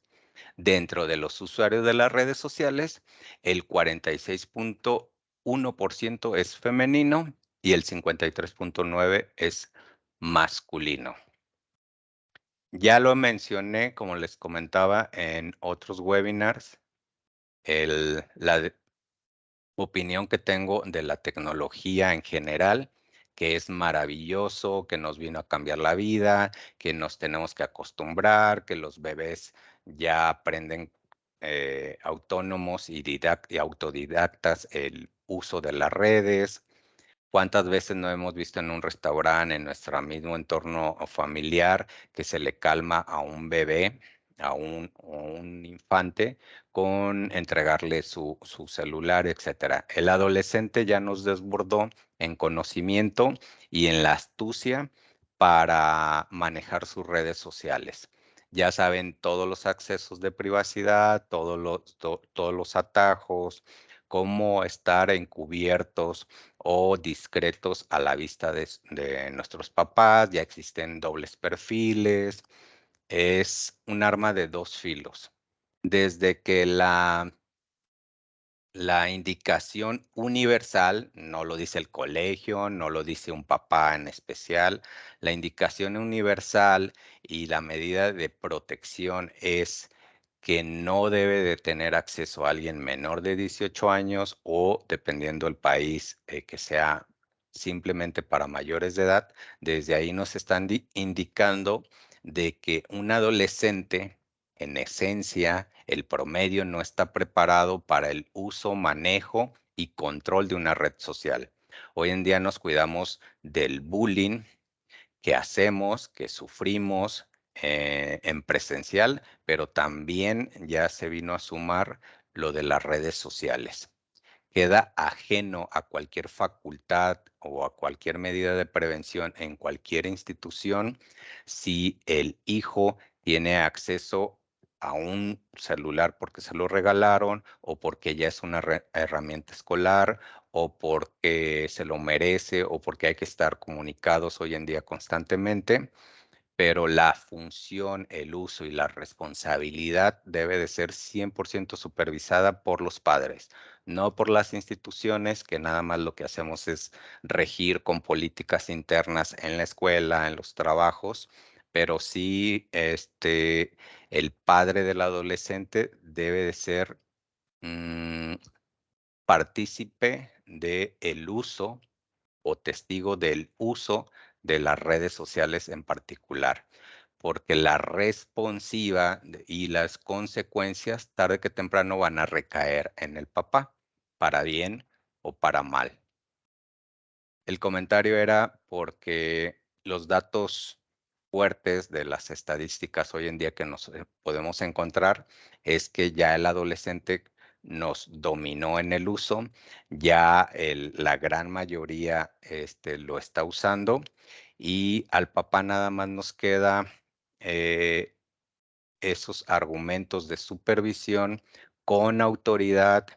Dentro de los usuarios de las redes sociales, el 46.1% es femenino y el 53.9% es masculino. Ya lo mencioné, como les comentaba en otros webinars, la opinión que tengo de la tecnología en general, que es maravilloso, que nos vino a cambiar la vida, que nos tenemos que acostumbrar, que los bebés ya aprenden autónomos y autodidactas el uso de las redes. ¿Cuántas veces no hemos visto en un restaurante, en nuestro mismo entorno familiar, que se le calma a un bebé, a un infante, con entregarle su celular, etcétera? El adolescente ya nos desbordó en conocimiento y en la astucia para manejar sus redes sociales. Ya saben todos los accesos de privacidad, todos los atajos, cómo estar encubiertos o discretos a la vista de nuestros papás. Ya existen dobles perfiles. Es un arma de dos filos. Desde que la indicación universal, no lo dice el colegio, no lo dice un papá en especial, la indicación universal y la medida de protección es que no debe de tener acceso a alguien menor de 18 años o, dependiendo del país, que sea simplemente para mayores de edad. Desde ahí nos están indicando de que un adolescente, en esencia, el promedio no está preparado para el uso, manejo y control de una red social. Hoy en día nos cuidamos del bullying que hacemos, que sufrimos en presencial, pero también ya se vino a sumar lo de las redes sociales. Queda ajeno a cualquier facultad o a cualquier medida de prevención en cualquier institución si el hijo tiene acceso a un celular porque se lo regalaron o porque ya es una herramienta escolar o porque se lo merece o porque hay que estar comunicados hoy en día constantemente, pero la función, el uso y la responsabilidad debe de ser 100% supervisada por los padres, no por las instituciones, que nada más lo que hacemos es regir con políticas internas en la escuela, en los trabajos, pero sí, el padre del adolescente debe de ser mm, partícipe del uso o testigo del uso de las redes sociales en particular, porque la responsiva y las consecuencias tarde que temprano van a recaer en el papá, para bien o para mal. El comentario era porque los datos fuertes de las estadísticas hoy en día que nos podemos encontrar es que ya el adolescente nos dominó en el uso, ya la gran mayoría lo está usando y al papá nada más nos queda eh, esos argumentos de supervisión con autoridad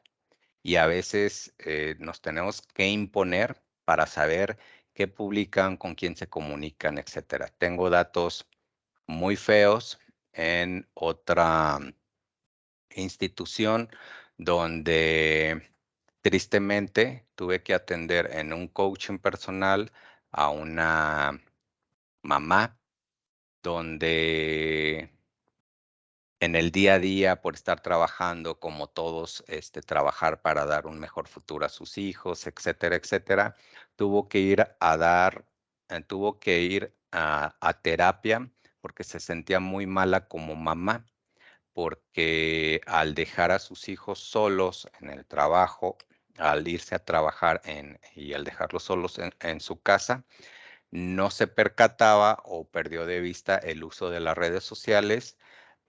y a veces nos tenemos que imponer para saber qué publican, con quién se comunican, etcétera. Tengo datos muy feos en otra institución donde tristemente tuve que atender en un coaching personal a una mamá donde en el día a día, por estar trabajando como todos, trabajar para dar un mejor futuro a sus hijos, etcétera, etcétera, tuvo que ir a tuvo que ir a terapia porque se sentía muy mala como mamá, porque al dejar a sus hijos solos en el trabajo, al irse a trabajar y al dejarlos solos en su casa, no se percataba o perdió de vista el uso de las redes sociales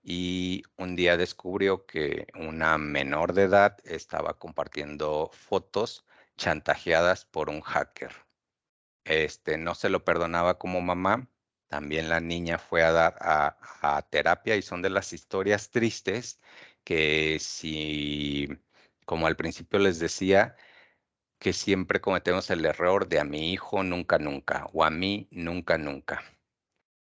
y un día descubrió que una menor de edad estaba compartiendo fotos chantajeadas por un hacker. No se lo perdonaba como mamá. También la niña fue a dar a terapia y son de las historias tristes que si, como al principio les decía, que siempre cometemos el error de a mi hijo nunca, nunca o a mí nunca, nunca.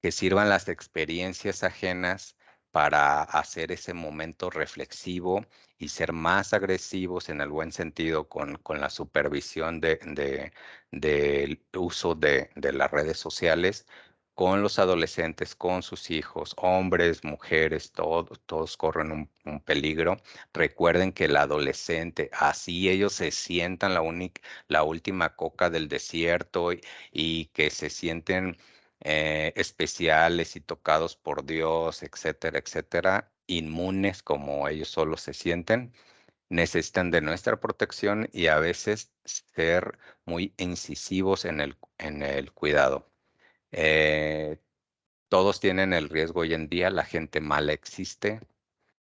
Que sirvan las experiencias ajenas para hacer ese momento reflexivo y ser más agresivos en el buen sentido con la supervisión del uso de las redes sociales, con los adolescentes, con sus hijos, hombres, mujeres, todos corren un peligro. Recuerden que el adolescente, así ellos se sientan la última coca del desierto y que se sienten especiales y tocados por Dios, etcétera, etcétera, inmunes como ellos solo se sienten, necesitan de nuestra protección y a veces ser muy incisivos en el cuidado. Eh, Todos tienen el riesgo hoy en día, la gente mala existe.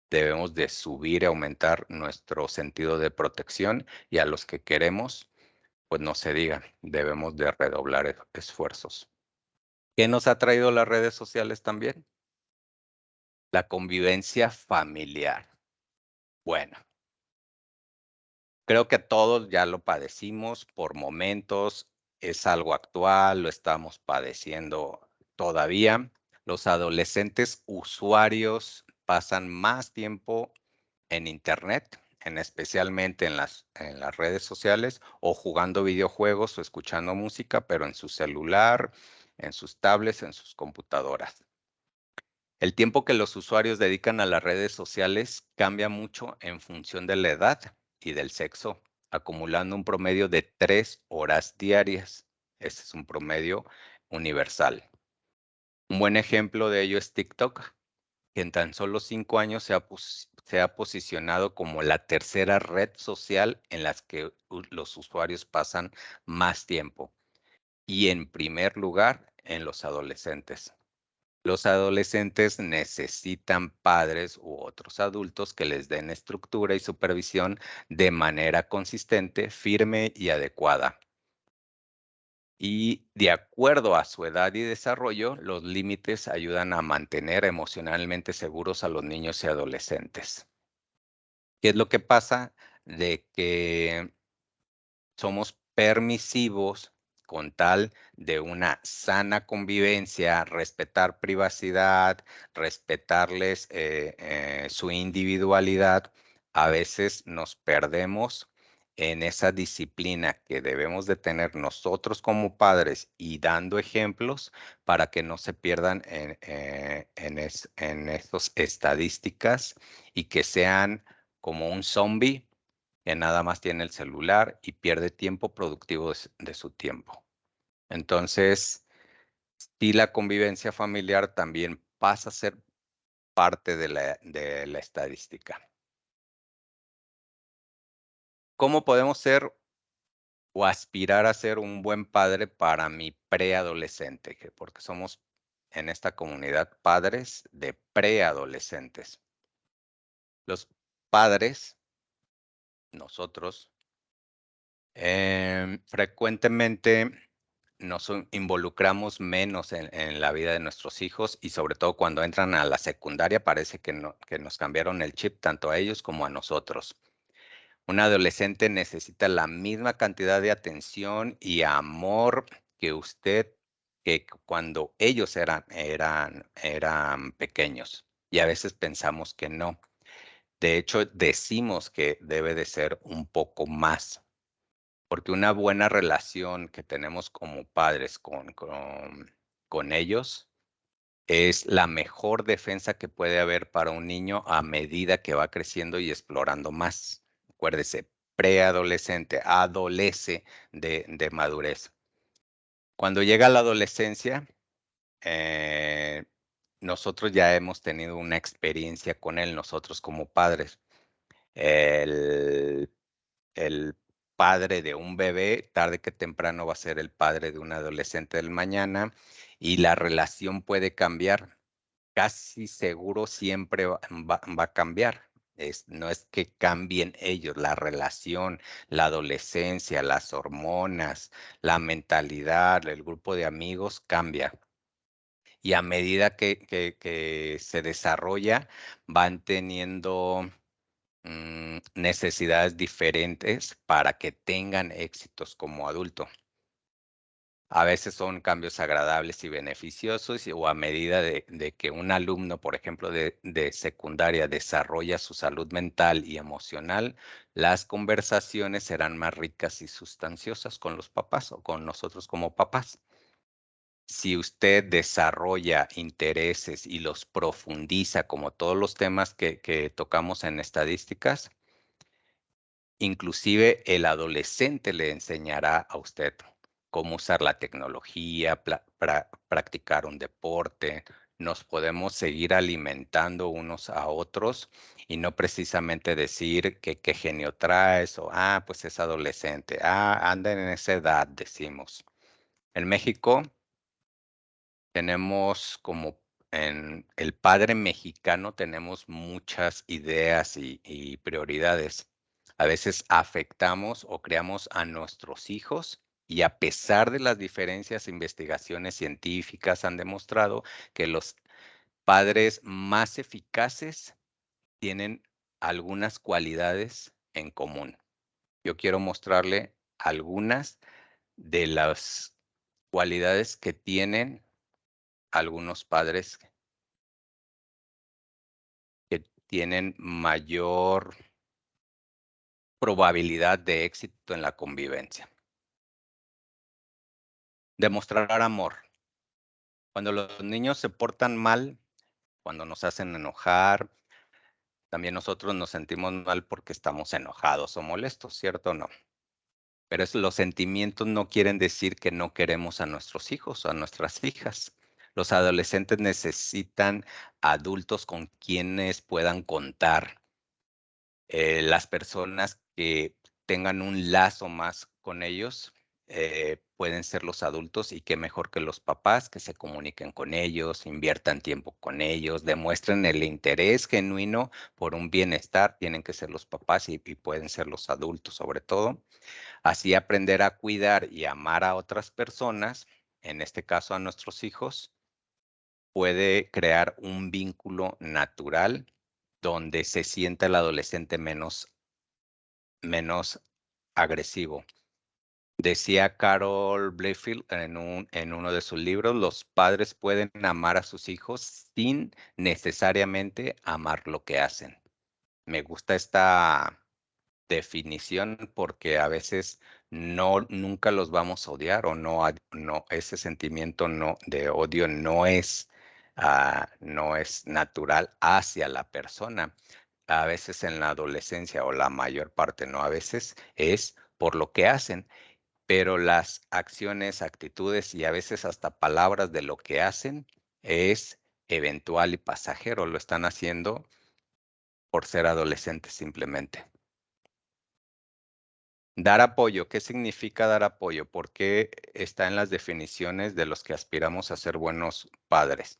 Debemos de subir y aumentar nuestro sentido de protección y a los que queremos, pues no se diga, debemos de redoblar esfuerzos. ¿Qué nos ha traído las redes sociales también? La convivencia familiar. Bueno, creo que todos ya lo padecimos por momentos, es algo actual, lo estamos padeciendo todavía. Los adolescentes usuarios pasan más tiempo en Internet, especialmente en las redes sociales, o jugando videojuegos o escuchando música, pero en su celular, en sus tablets, en sus computadoras. El tiempo que los usuarios dedican a las redes sociales cambia mucho en función de la edad y del sexo, acumulando un promedio de 3 horas diarias. Ese es un promedio universal. Un buen ejemplo de ello es TikTok, que en tan solo 5 años se ha posicionado como la tercera red social en las que los usuarios pasan más tiempo y en primer lugar en los adolescentes. Los adolescentes necesitan padres u otros adultos que les den estructura y supervisión de manera consistente, firme y adecuada. Y de acuerdo a su edad y desarrollo, los límites ayudan a mantener emocionalmente seguros a los niños y adolescentes. ¿Qué es lo que pasa? De que somos permisivos con tal de una sana convivencia, respetar privacidad, respetarles su individualidad. A veces nos perdemos en esa disciplina que debemos de tener nosotros como padres y dando ejemplos para que no se pierdan en esas estadísticas y que sean como un zombie que nada más tiene el celular y pierde tiempo productivo de su tiempo. Entonces, sí, la convivencia familiar también pasa a ser parte de la estadística. ¿Cómo podemos ser o aspirar a ser un buen padre para mi preadolescente? Porque somos en esta comunidad padres de preadolescentes. Los padres, nosotros, frecuentemente nos involucramos menos en la vida de nuestros hijos y sobre todo cuando entran a la secundaria parece que nos cambiaron el chip tanto a ellos como a nosotros. Un adolescente necesita la misma cantidad de atención y amor que usted, que cuando ellos eran pequeños. Y a veces pensamos que no. De hecho, decimos que debe de ser un poco más. Porque una buena relación que tenemos como padres con ellos es la mejor defensa que puede haber para un niño a medida que va creciendo y explorando más. Acuérdese, preadolescente, adolece de madurez. Cuando llega la adolescencia, eh, nosotros ya hemos tenido una experiencia con él, nosotros como padres. El el padre de un bebé, tarde que temprano va a ser el padre de un adolescente del mañana y la relación puede cambiar. Casi seguro siempre va a cambiar. No es que cambien ellos, la relación, la adolescencia, las hormonas, la mentalidad, el grupo de amigos cambia. Y a medida que se desarrolla, van teniendo necesidades diferentes para que tengan éxitos como adulto. A veces son cambios agradables y beneficiosos o a medida de que un alumno, por ejemplo, de secundaria desarrolla su salud mental y emocional, las conversaciones serán más ricas y sustanciosas con los papás o con nosotros como papás. Si usted desarrolla intereses y los profundiza, como todos los temas que tocamos en estadísticas, inclusive el adolescente le enseñará a usted cómo usar la tecnología, practicar un deporte. Nos podemos seguir alimentando unos a otros y no precisamente decir que qué genio traes o, pues es adolescente, anda en esa edad, decimos. En México tenemos como en el padre mexicano tenemos muchas ideas y prioridades. A veces afectamos o creamos a nuestros hijos y a pesar de las diferencias, investigaciones científicas han demostrado que los padres más eficaces tienen algunas cualidades en común. Yo quiero mostrarle algunas de las cualidades que tienen algunos padres que tienen mayor probabilidad de éxito en la convivencia. Demostrar amor. Cuando los niños se portan mal, cuando nos hacen enojar, también nosotros nos sentimos mal porque estamos enojados o molestos, ¿cierto o no? Pero los sentimientos no quieren decir que no queremos a nuestros hijos o a nuestras hijas. Los adolescentes necesitan adultos con quienes puedan contar. Las personas que tengan un lazo más con ellos pueden ser los adultos y qué mejor que los papás que se comuniquen con ellos, inviertan tiempo con ellos, demuestren el interés genuino por un bienestar, tienen que ser los papás y pueden ser los adultos sobre todo. Así aprender a cuidar y amar a otras personas, en este caso a nuestros hijos, puede crear un vínculo natural donde se sienta el adolescente menos agresivo. Decía Carol Blayfield en uno de sus libros, los padres pueden amar a sus hijos sin necesariamente amar lo que hacen. Me gusta esta definición porque a veces nunca los vamos a odiar o no, ese sentimiento de odio no es natural hacia la persona. A veces en la adolescencia o la mayor parte, no, a veces es por lo que hacen, pero las acciones, actitudes y a veces hasta palabras de lo que hacen es eventual y pasajero, lo están haciendo por ser adolescentes simplemente. Dar apoyo, ¿qué significa dar apoyo? ¿Por qué está en las definiciones de los que aspiramos a ser buenos padres?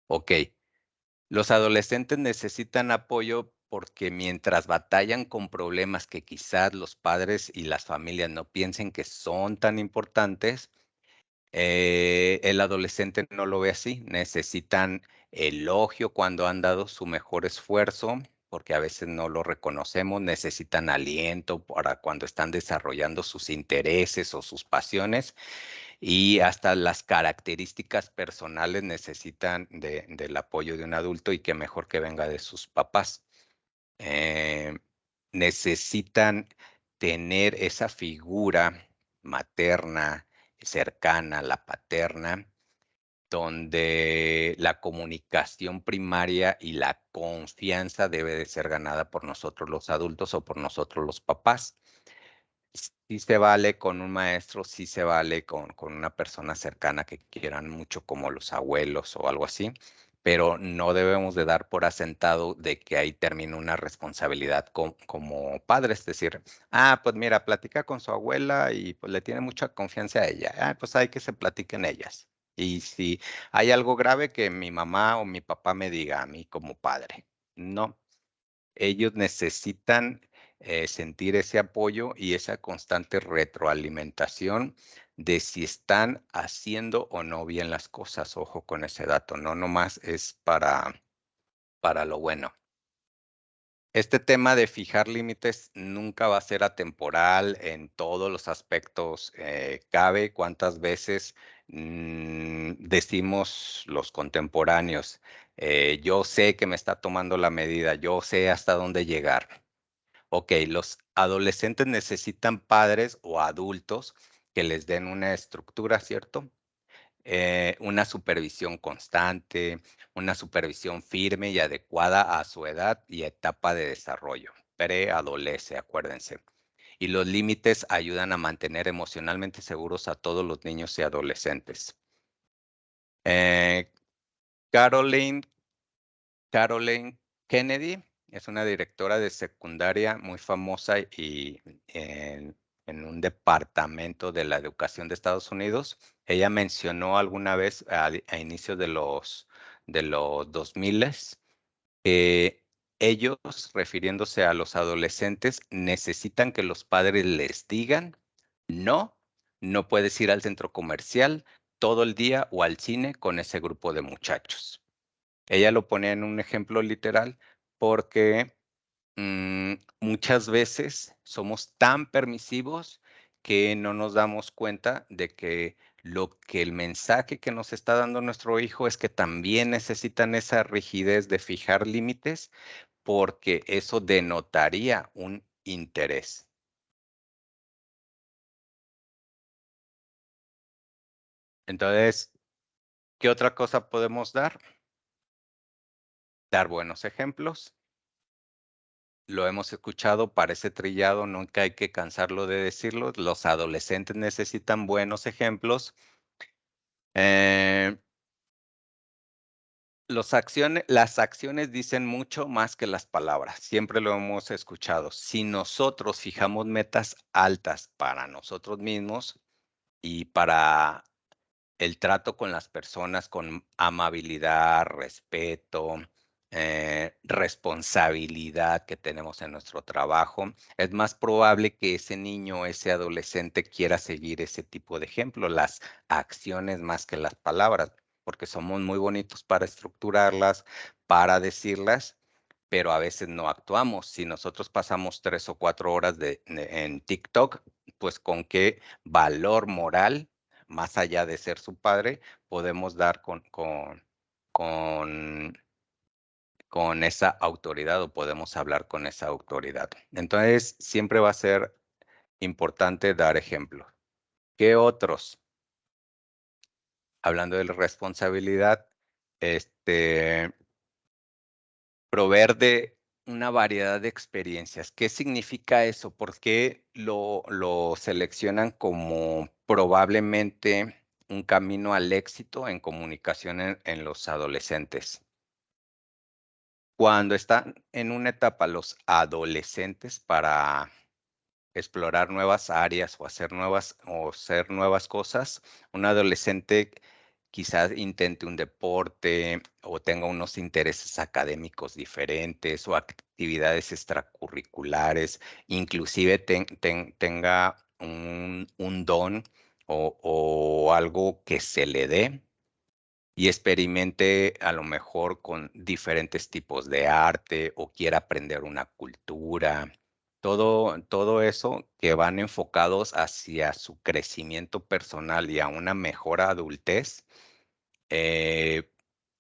Ok, los adolescentes necesitan apoyo porque mientras batallan con problemas que quizás los padres y las familias no piensen que son tan importantes, el adolescente no lo ve así. Necesitan elogio cuando han dado su mejor esfuerzo, porque a veces no lo reconocemos. Necesitan aliento para cuando están desarrollando sus intereses o sus pasiones. Y hasta las características personales necesitan del apoyo de un adulto y que mejor que venga de sus papás. Eh, Necesitan tener esa figura materna, cercana, la paterna, donde la comunicación primaria y la confianza debe de ser ganada por nosotros los adultos o por nosotros los papás. Sí se vale con un maestro, sí se vale con una persona cercana que quieran mucho como los abuelos o algo así, pero no debemos de dar por asentado de que ahí termina una responsabilidad como padres, es decir, pues mira, platica con su abuela y pues le tiene mucha confianza a ella, pues hay que se platiquen ellas. Y si hay algo grave que mi mamá o mi papá me diga a mí como padre, no, ellos necesitan sentir ese apoyo y esa constante retroalimentación de si están haciendo o no bien las cosas. Ojo con ese dato, no nomás es para lo bueno. Este tema de fijar límites nunca va a ser atemporal en todos los aspectos. Cabe cuántas veces decimos los contemporáneos, yo sé que me está tomando la medida, yo sé hasta dónde llegar. Ok, los adolescentes necesitan padres o adultos que les den una estructura, ¿cierto? una supervisión constante, una supervisión firme y adecuada a su edad y etapa de desarrollo. Preadolescente, acuérdense. Y los límites ayudan a mantener emocionalmente seguros a todos los niños y adolescentes. Caroline Kennedy es una directora de secundaria muy famosa y en un departamento de la educación de Estados Unidos. Ella mencionó alguna vez a inicios de los 2000 que ellos, refiriéndose a los adolescentes, necesitan que los padres les digan, no, no puedes ir al centro comercial todo el día o al cine con ese grupo de muchachos. Ella lo pone en un ejemplo literal porque muchas veces somos tan permisivos que no nos damos cuenta de que el mensaje que nos está dando nuestro hijo es que también necesitan esa rigidez de fijar límites porque eso denotaría un interés. Entonces, ¿qué otra cosa podemos dar? Dar buenos ejemplos. Lo hemos escuchado, parece trillado, nunca hay que cansarlo de decirlo. Los adolescentes necesitan buenos ejemplos. Las acciones dicen mucho más que las palabras. Siempre lo hemos escuchado. Si nosotros fijamos metas altas para nosotros mismos y para el trato con las personas con amabilidad, respeto, responsabilidad que tenemos en nuestro trabajo, es más probable que ese niño o ese adolescente quiera seguir ese tipo de ejemplo, las acciones más que las palabras, porque somos muy bonitos para estructurarlas, para decirlas, pero a veces no actuamos. Si nosotros pasamos 3 o 4 horas en TikTok, pues con qué valor moral más allá de ser su padre, podemos dar con, con esa autoridad o podemos hablar con esa autoridad. Entonces, siempre va a ser importante dar ejemplos. ¿Qué otros? Hablando de la responsabilidad, proveer de una variedad de experiencias. ¿Qué significa eso? ¿Por qué lo seleccionan como probablemente un camino al éxito en comunicación en los adolescentes? Cuando están en una etapa los adolescentes para explorar nuevas áreas o hacer nuevas cosas, un adolescente quizás intente un deporte o tenga unos intereses académicos diferentes o actividades extracurriculares, inclusive tenga un don o algo que se le dé y experimente a lo mejor con diferentes tipos de arte o quiera aprender una cultura. Todo eso que van enfocados hacia su crecimiento personal y a una mejor adultez,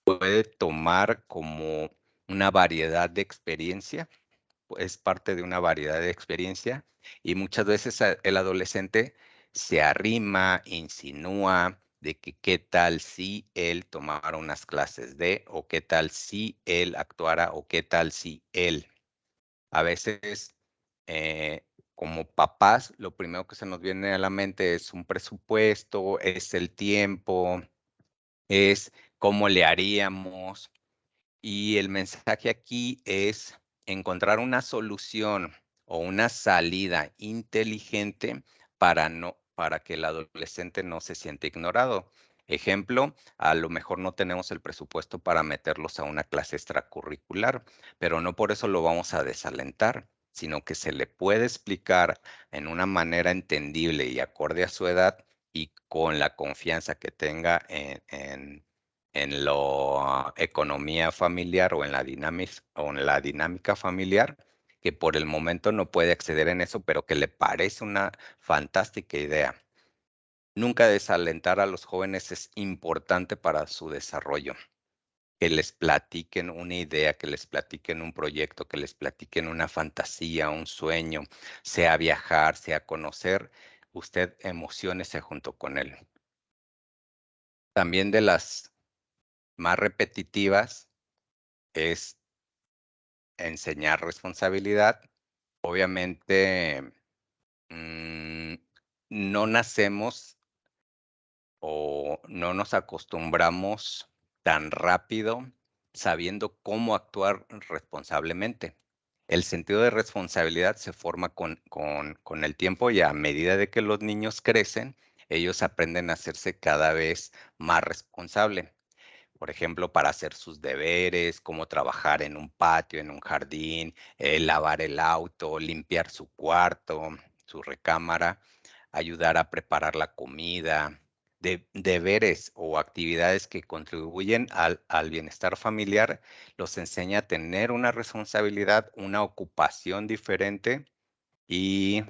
puede tomar como una variedad de experiencia, es parte de una variedad de experiencia y muchas veces el adolescente se arrima, insinúa de que qué tal si él tomara unas clases de, o qué tal si él actuara, o qué tal si él. A veces, como papás, lo primero que se nos viene a la mente es un presupuesto, es el tiempo, es cómo le haríamos. Y el mensaje aquí es encontrar una solución o una salida inteligente para que el adolescente no se sienta ignorado. Ejemplo, a lo mejor no tenemos el presupuesto para meterlos a una clase extracurricular, pero no por eso lo vamos a desalentar, sino que se le puede explicar en una manera entendible y acorde a su edad y con la confianza que tenga en la economía familiar o en la dinámica familiar, que por el momento no puede acceder en eso, pero que le parece una fantástica idea. Nunca desalentar a los jóvenes es importante para su desarrollo. Que les platiquen una idea, que les platiquen un proyecto, que les platiquen una fantasía, un sueño, sea viajar, sea conocer, usted emociónese junto con él. También de las más repetitivas es enseñar responsabilidad. Obviamente, no nacemos o no nos acostumbramos tan rápido sabiendo cómo actuar responsablemente. El sentido de responsabilidad se forma con el tiempo y a medida de que los niños crecen, ellos aprenden a hacerse cada vez más responsable. Por ejemplo, para hacer sus deberes, cómo trabajar en un patio, en un jardín, lavar el auto, limpiar su cuarto, su recámara, ayudar a preparar la comida, deberes o actividades que contribuyen al bienestar familiar, los enseña a tener una responsabilidad, una ocupación diferente y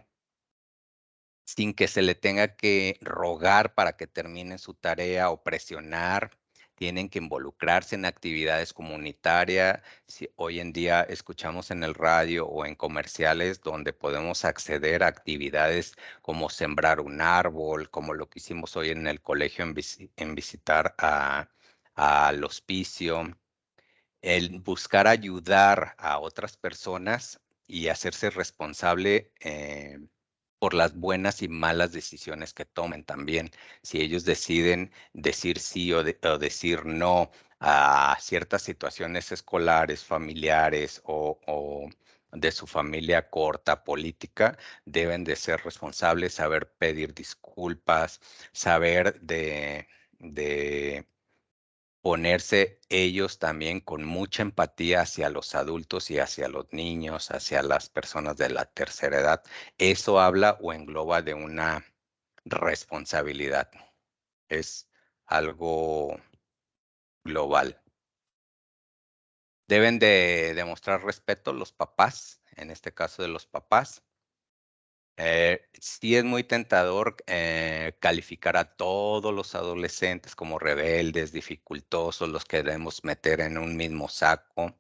sin que se le tenga que rogar para que termine su tarea o presionar. Tienen que involucrarse en actividades comunitarias. Si hoy en día escuchamos en el radio o en comerciales donde podemos acceder a actividades como sembrar un árbol, como lo que hicimos hoy en el colegio en visitar al hospicio, el buscar ayudar a otras personas y hacerse responsable por las buenas y malas decisiones que tomen también. Si ellos deciden decir sí o decir no a ciertas situaciones escolares, familiares o de su familia corta, política, deben de ser responsables, saber pedir disculpas, saber de ponerse ellos también con mucha empatía hacia los adultos y hacia los niños, hacia las personas de la tercera edad. Eso habla o engloba de una responsabilidad. Es algo global. Deben de demostrar respeto los papás, en este caso de los papás. Sí es muy tentador calificar a todos los adolescentes como rebeldes, dificultosos, los queremos meter en un mismo saco,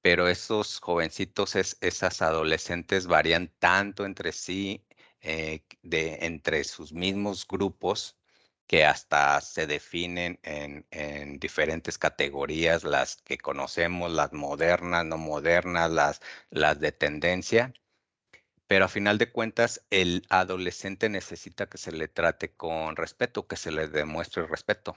pero esos jovencitos, esas adolescentes varían tanto entre sí, entre sus mismos grupos, que hasta se definen en diferentes categorías, las que conocemos, las modernas, no modernas, las de tendencia. Pero a final de cuentas, el adolescente necesita que se le trate con respeto, que se le demuestre respeto.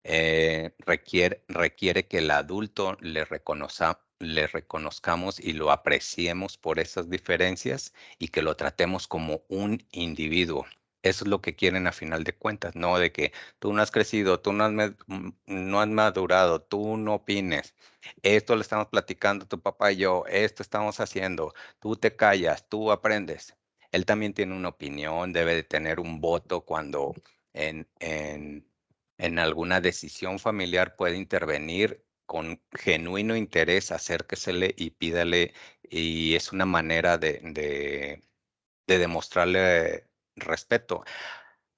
Requiere que el adulto le reconozcamos y lo apreciemos por esas diferencias y que lo tratemos como un individuo. Eso es lo que quieren a final de cuentas, no de que tú no has crecido, tú no has madurado, tú no opines. Esto le estamos platicando tu papá y yo, esto estamos haciendo, tú te callas, tú aprendes. Él también tiene una opinión, debe de tener un voto cuando en, en en alguna decisión familiar puede intervenir con genuino interés, acérquesele y pídale, y es una manera de demostrarle respeto.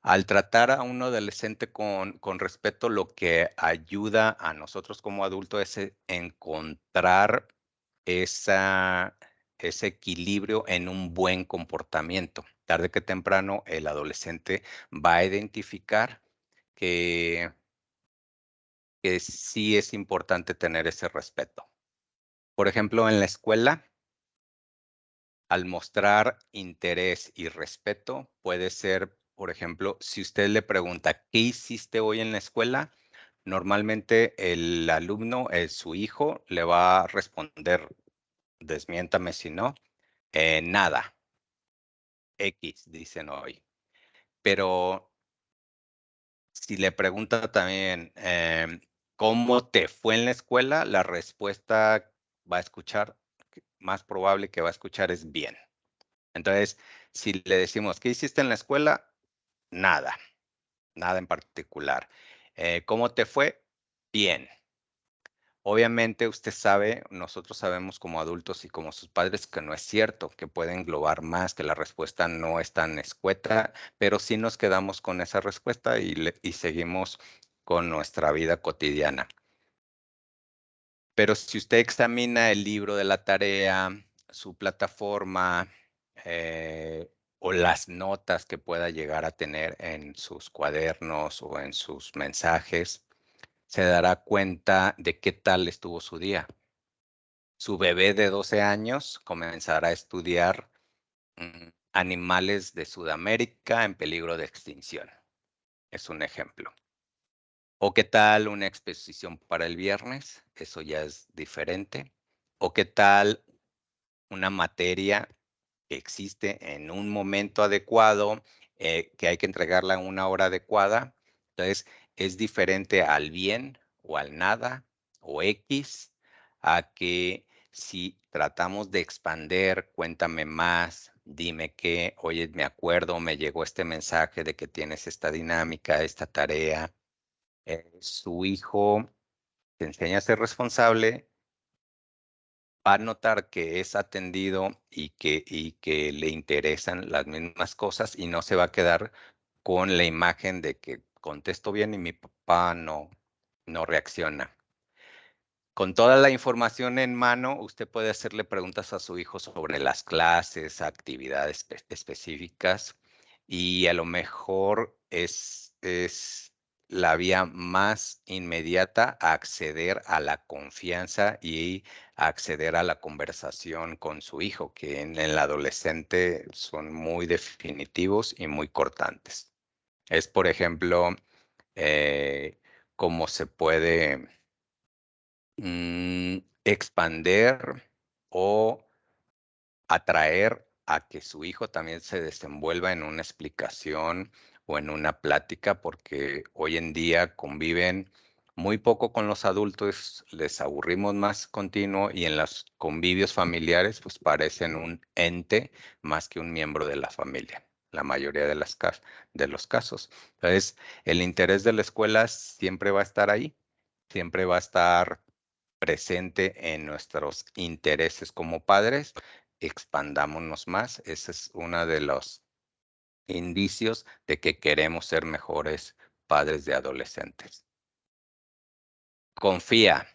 Al tratar a un adolescente con respeto, lo que ayuda a nosotros como adultos es encontrar esa, ese equilibrio en un buen comportamiento. Tarde que temprano, el adolescente va a identificar que sí es importante tener ese respeto. Por ejemplo, en la escuela, al mostrar interés y respeto, puede ser, por ejemplo, si usted le pregunta, ¿qué hiciste hoy en la escuela? Normalmente el alumno, su hijo, le va a responder, desmiéntame si no, nada, X, dicen hoy. Pero si le pregunta también, ¿cómo te fue en la escuela? La respuesta va a escuchar, más probable que va a escuchar es bien. Entonces, si le decimos, ¿qué hiciste en la escuela? Nada, nada en particular. ¿Cómo te fue? Bien. Obviamente usted sabe, nosotros sabemos como adultos y como sus padres que no es cierto, que puede englobar más, que la respuesta no es tan escueta, pero sí nos quedamos con esa respuesta y seguimos con nuestra vida cotidiana. Pero si usted examina el libro de la tarea, su plataforma, o las notas que pueda llegar a tener en sus cuadernos o en sus mensajes, se dará cuenta de qué tal estuvo su día. Su bebé de 12 años comenzará a estudiar animales de Sudamérica en peligro de extinción. Es un ejemplo. ¿O qué tal una exposición para el viernes? Eso ya es diferente. ¿O qué tal una materia que existe en un momento adecuado, que hay que entregarla en una hora adecuada? Entonces, es diferente al bien o al nada o X, a que si tratamos de expander, cuéntame más, dime qué, oye, me acuerdo, me llegó este mensaje de que tienes esta dinámica, esta tarea. Su hijo te enseña a ser responsable, va a notar que es atendido y que le interesan las mismas cosas y no se va a quedar con la imagen de que contesto bien y mi papá no reacciona. Con toda la información en mano, usted puede hacerle preguntas a su hijo sobre las clases, actividades específicas, y a lo mejor es la vía más inmediata a acceder a la confianza y a acceder a la conversación con su hijo, que en el adolescente son muy definitivos y muy cortantes. Es, por ejemplo, cómo se puede expander o atraer a que su hijo también se desenvuelva en una explicación o en una plática, porque hoy en día conviven muy poco con los adultos, les aburrimos más continuo y en los convivios familiares pues parecen un ente más que un miembro de la familia, la mayoría de de los casos. Entonces, el interés de la escuela siempre va a estar ahí, siempre va a estar presente en nuestros intereses como padres. Expandámonos más. Ese es uno de los indicios de que queremos ser mejores padres de adolescentes. Confía.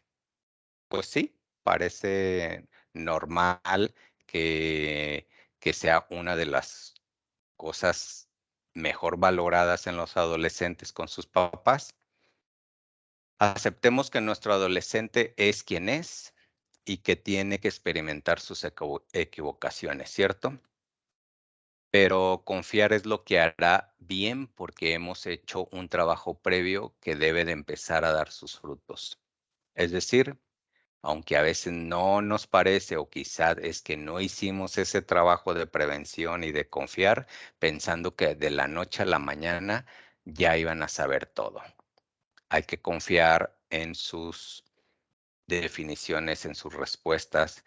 Pues sí, parece normal que, que sea una de las cosas mejor valoradas en los adolescentes con sus papás. Aceptemos que nuestro adolescente es quien es y que tiene que experimentar sus equivocaciones, ¿cierto? Pero confiar es lo que hará bien porque hemos hecho un trabajo previo que debe de empezar a dar sus frutos. Es decir, aunque a veces no nos parece o quizás es que no hicimos ese trabajo de prevención y de confiar pensando que de la noche a la mañana ya iban a saber todo. Hay que confiar en sus definiciones, en sus respuestas.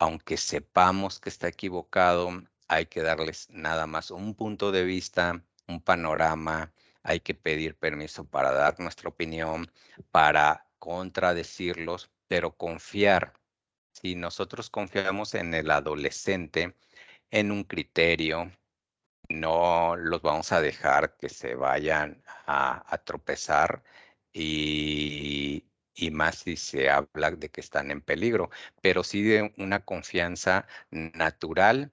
Aunque sepamos que está equivocado, hay que darles nada más un punto de vista, un panorama. Hay que pedir permiso para dar nuestra opinión, para contradecirlos, pero confiar. Si nosotros confiamos en el adolescente, en un criterio, no los vamos a dejar que se vayan a tropezar y más si se habla de que están en peligro, pero sí de una confianza natural,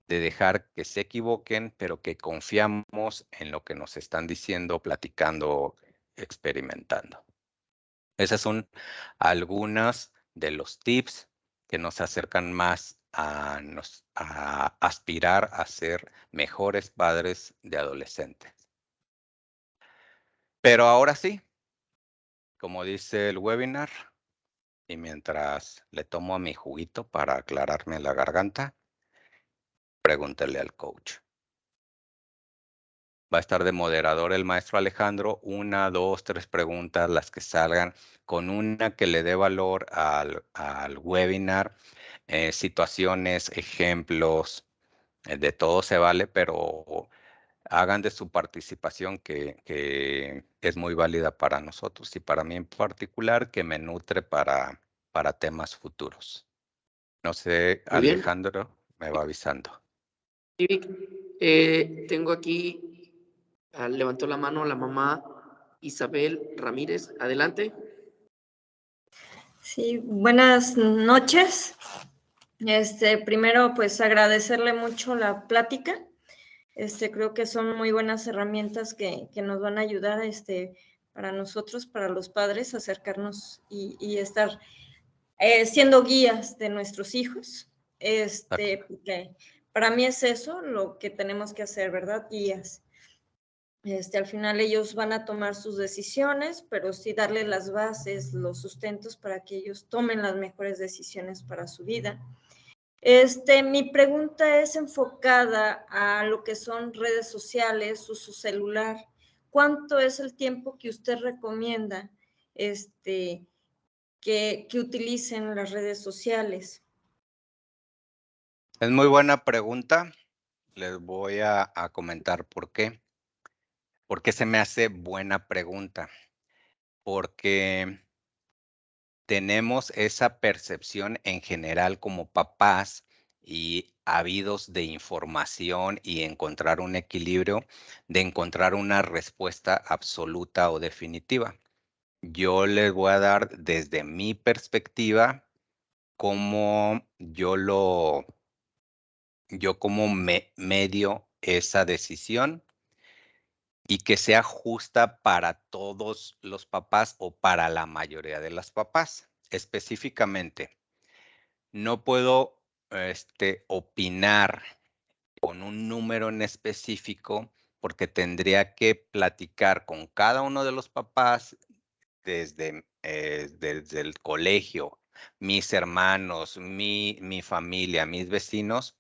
de dejar que se equivoquen, pero que confiamos en lo que nos están diciendo, platicando, experimentando. Esas son algunas de los tips que nos acercan más a aspirar a ser mejores padres de adolescentes. Pero ahora sí, como dice el webinar, y mientras le tomo a mi juguito para aclararme la garganta, pregúntele al coach. Va a estar de moderador el maestro Alejandro, 1, 2, 3 preguntas, las que salgan, con una que le dé valor al webinar, situaciones, ejemplos, de todo se vale, pero hagan de su participación que es muy válida para nosotros y para mí en particular, que me nutre para temas futuros. No sé, Muy bien. Alejandro me va avisando. Sí, tengo aquí, levantó la mano la mamá Isabel Ramírez. Adelante. Sí, buenas noches. Primero, pues agradecerle mucho la plática. Creo que son muy buenas herramientas que nos van a ayudar para nosotros, para los padres, acercarnos y estar siendo guías de nuestros hijos. Porque para mí es eso lo que tenemos que hacer, ¿verdad? Guías. Al final ellos van a tomar sus decisiones, pero sí darle las bases, los sustentos para que ellos tomen las mejores decisiones para su vida. Mi pregunta es enfocada a lo que son redes sociales, uso celular. ¿Cuánto es el tiempo que usted recomienda que utilicen las redes sociales? Es muy buena pregunta. Les voy a comentar por qué. ¿Por qué se me hace buena pregunta? Porque tenemos esa percepción en general como papás y ávidos de información y encontrar un equilibrio, de encontrar una respuesta absoluta o definitiva. Yo les voy a dar desde mi perspectiva cómo yo como medio esa decisión y que sea justa para todos los papás o para la mayoría de las papás. Específicamente, no puedo opinar con un número en específico porque tendría que platicar con cada uno de los papás desde el colegio, mis hermanos, mi familia, mis vecinos.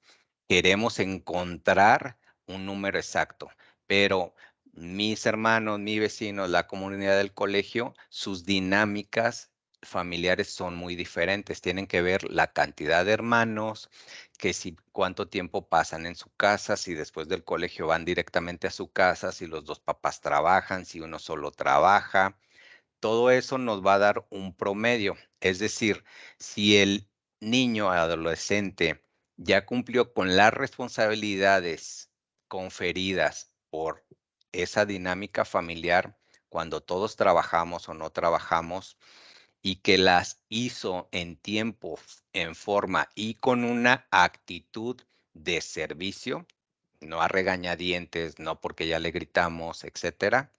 Queremos encontrar un número exacto, pero mis hermanos, mis vecinos, la comunidad del colegio, sus dinámicas familiares son muy diferentes. Tienen que ver la cantidad de hermanos, que si cuánto tiempo pasan en su casa, si después del colegio van directamente a su casa, si los dos papás trabajan, si uno solo trabaja. Todo eso nos va a dar un promedio. Es decir, si el niño adolescente ya cumplió con las responsabilidades conferidas por esa dinámica familiar, cuando todos trabajamos o no trabajamos, y que las hizo en tiempo, en forma y con una actitud de servicio, no a regañadientes, no porque ya le gritamos, etcétera,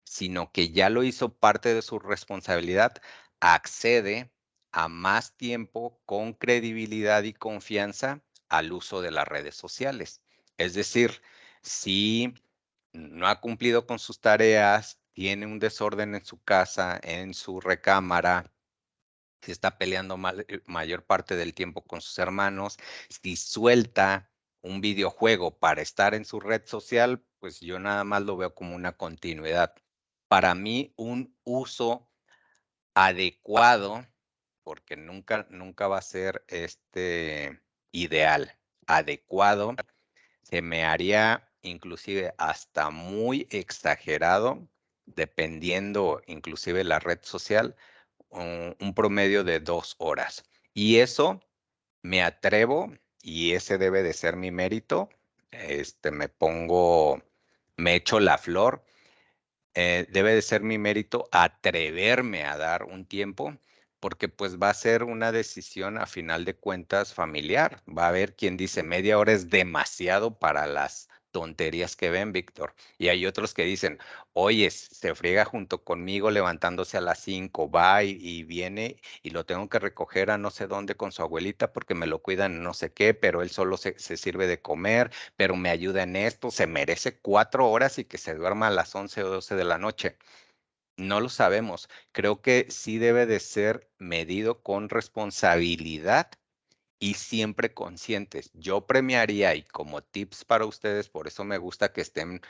sino que ya lo hizo parte de su responsabilidad, accede a más tiempo con credibilidad y confianza al uso de las redes sociales. Es decir, si no ha cumplido con sus tareas, tiene un desorden en su casa, en su recámara, si está peleando mayor parte del tiempo con sus hermanos, si suelta un videojuego para estar en su red social, pues yo nada más lo veo como una continuidad. Para mí, un uso adecuado, porque nunca va a ser ideal, adecuado, se me haría inclusive hasta muy exagerado, dependiendo inclusive la red social, un promedio de 2 horas. Y eso me atrevo, y ese debe de ser mi mérito, me echo la flor, debe de ser mi mérito atreverme a dar un tiempo, porque pues va a ser una decisión a final de cuentas familiar. Va a haber quien dice media hora es demasiado para las tonterías que ven, Víctor. Y hay otros que dicen, oye, se friega junto conmigo levantándose a las 5, va y viene y lo tengo que recoger a no sé dónde con su abuelita porque me lo cuidan en no sé qué, pero él solo se sirve de comer, pero me ayuda en esto, se merece 4 horas y que se duerma a las 11 o 12 de la noche. No lo sabemos. Creo que sí debe de ser medido con responsabilidad y siempre conscientes. Yo premiaría y como tips para ustedes, por eso me gusta que estén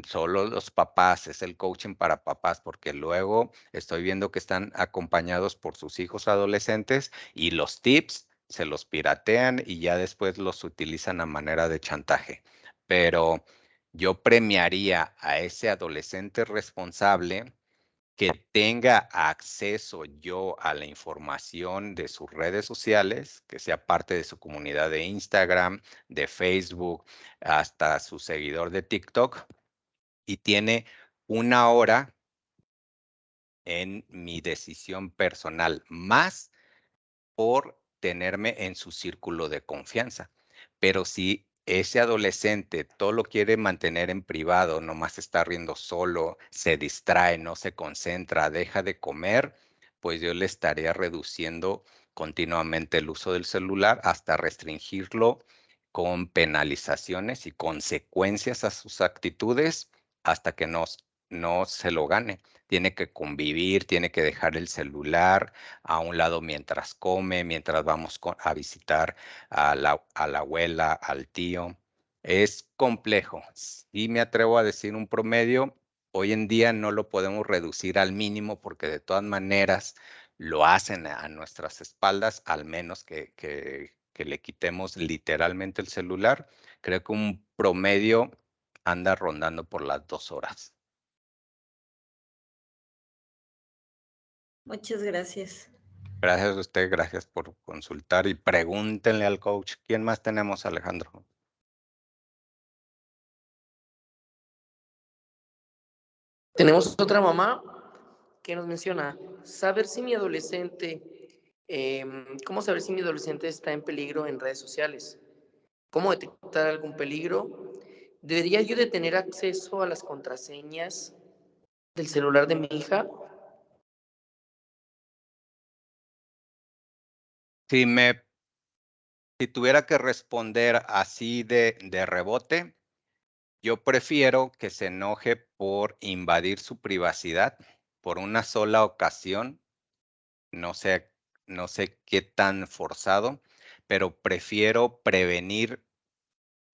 solo los papás, es el coaching para papás, porque luego estoy viendo que están acompañados por sus hijos adolescentes y los tips se los piratean y ya después los utilizan a manera de chantaje. Pero yo premiaría a ese adolescente responsable que tenga acceso yo a la información de sus redes sociales, que sea parte de su comunidad de Instagram, de Facebook, hasta su seguidor de TikTok, y tiene 1 hora en mi decisión personal, más por tenerme en su círculo de confianza. Pero si ese adolescente todo lo quiere mantener en privado, nomás está riendo solo, se distrae, no se concentra, deja de comer, pues yo le estaría reduciendo continuamente el uso del celular hasta restringirlo con penalizaciones y consecuencias a sus actitudes hasta que no se lo gane. Tiene que convivir, tiene que dejar el celular a un lado mientras come, mientras vamos a visitar a la abuela, al tío. Es complejo. Y me atrevo a decir un promedio. Hoy en día no lo podemos reducir al mínimo porque de todas maneras lo hacen a nuestras espaldas, al menos que le quitemos literalmente el celular. Creo que un promedio anda rondando por las 2 horas. Muchas gracias. Gracias a usted, gracias por consultar y pregúntenle al coach. ¿Quién más tenemos, Alejandro? Tenemos otra mamá que nos menciona, ¿cómo saber si mi adolescente está en peligro en redes sociales? ¿Cómo detectar algún peligro? ¿Debería yo de tener acceso a las contraseñas del celular de mi hija? Si tuviera que responder así de rebote, yo prefiero que se enoje por invadir su privacidad por una sola ocasión. No sé qué tan forzado, pero prefiero prevenir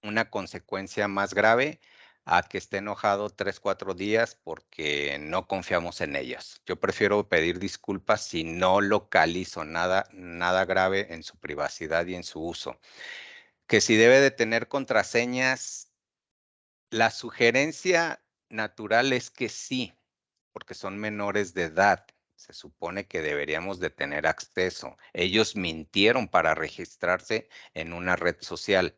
una consecuencia más grave a que esté enojado 3, 4 días porque no confiamos en ellas. Yo prefiero pedir disculpas si no localizo nada grave en su privacidad y en su uso. Que si debe de tener contraseñas, la sugerencia natural es que sí, porque son menores de edad. Se supone que deberíamos de tener acceso. Ellos mintieron para registrarse en una red social.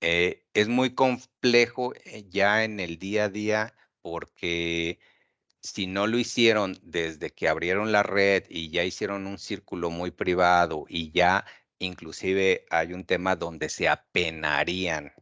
Es muy complejo ya en el día a día porque si no lo hicieron desde que abrieron la red y ya hicieron un círculo muy privado y ya inclusive hay un tema donde se apenarían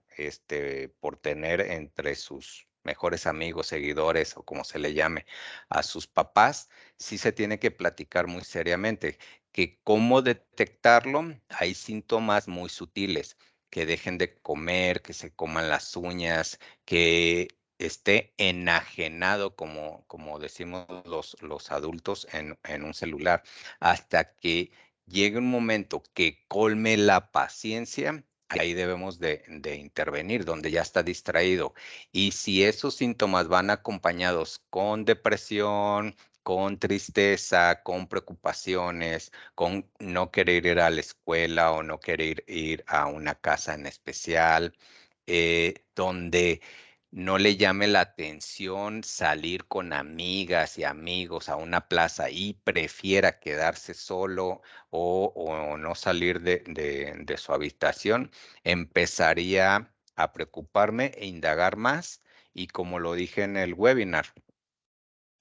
por tener entre sus mejores amigos, seguidores o como se le llame a sus papás, sí se tiene que platicar muy seriamente que cómo detectarlo. Hay síntomas muy sutiles, que dejen de comer, que se coman las uñas, que esté enajenado, como decimos los adultos, en un celular, hasta que llegue un momento que colme la paciencia. Ahí debemos de intervenir, donde ya está distraído. Y si esos síntomas van acompañados con depresión, con tristeza, con preocupaciones, con no querer ir a la escuela o no querer ir a una casa en especial, donde no le llame la atención salir con amigas y amigos a una plaza y prefiera quedarse solo o no salir de su habitación, empezaría a preocuparme e indagar más. Y como lo dije en el webinar,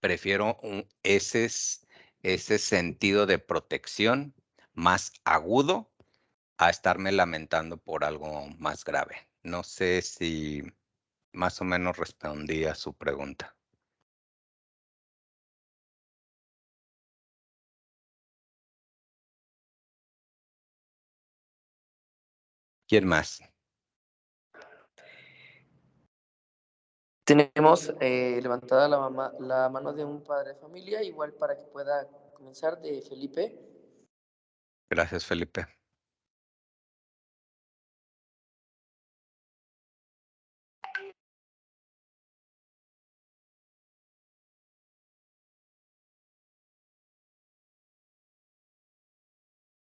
prefiero ese sentido de protección más agudo a estarme lamentando por algo más grave. No sé si más o menos respondí a su pregunta. ¿Quién más? Tenemos levantada la mano de un padre de familia, igual para que pueda comenzar, de Felipe. Gracias, Felipe.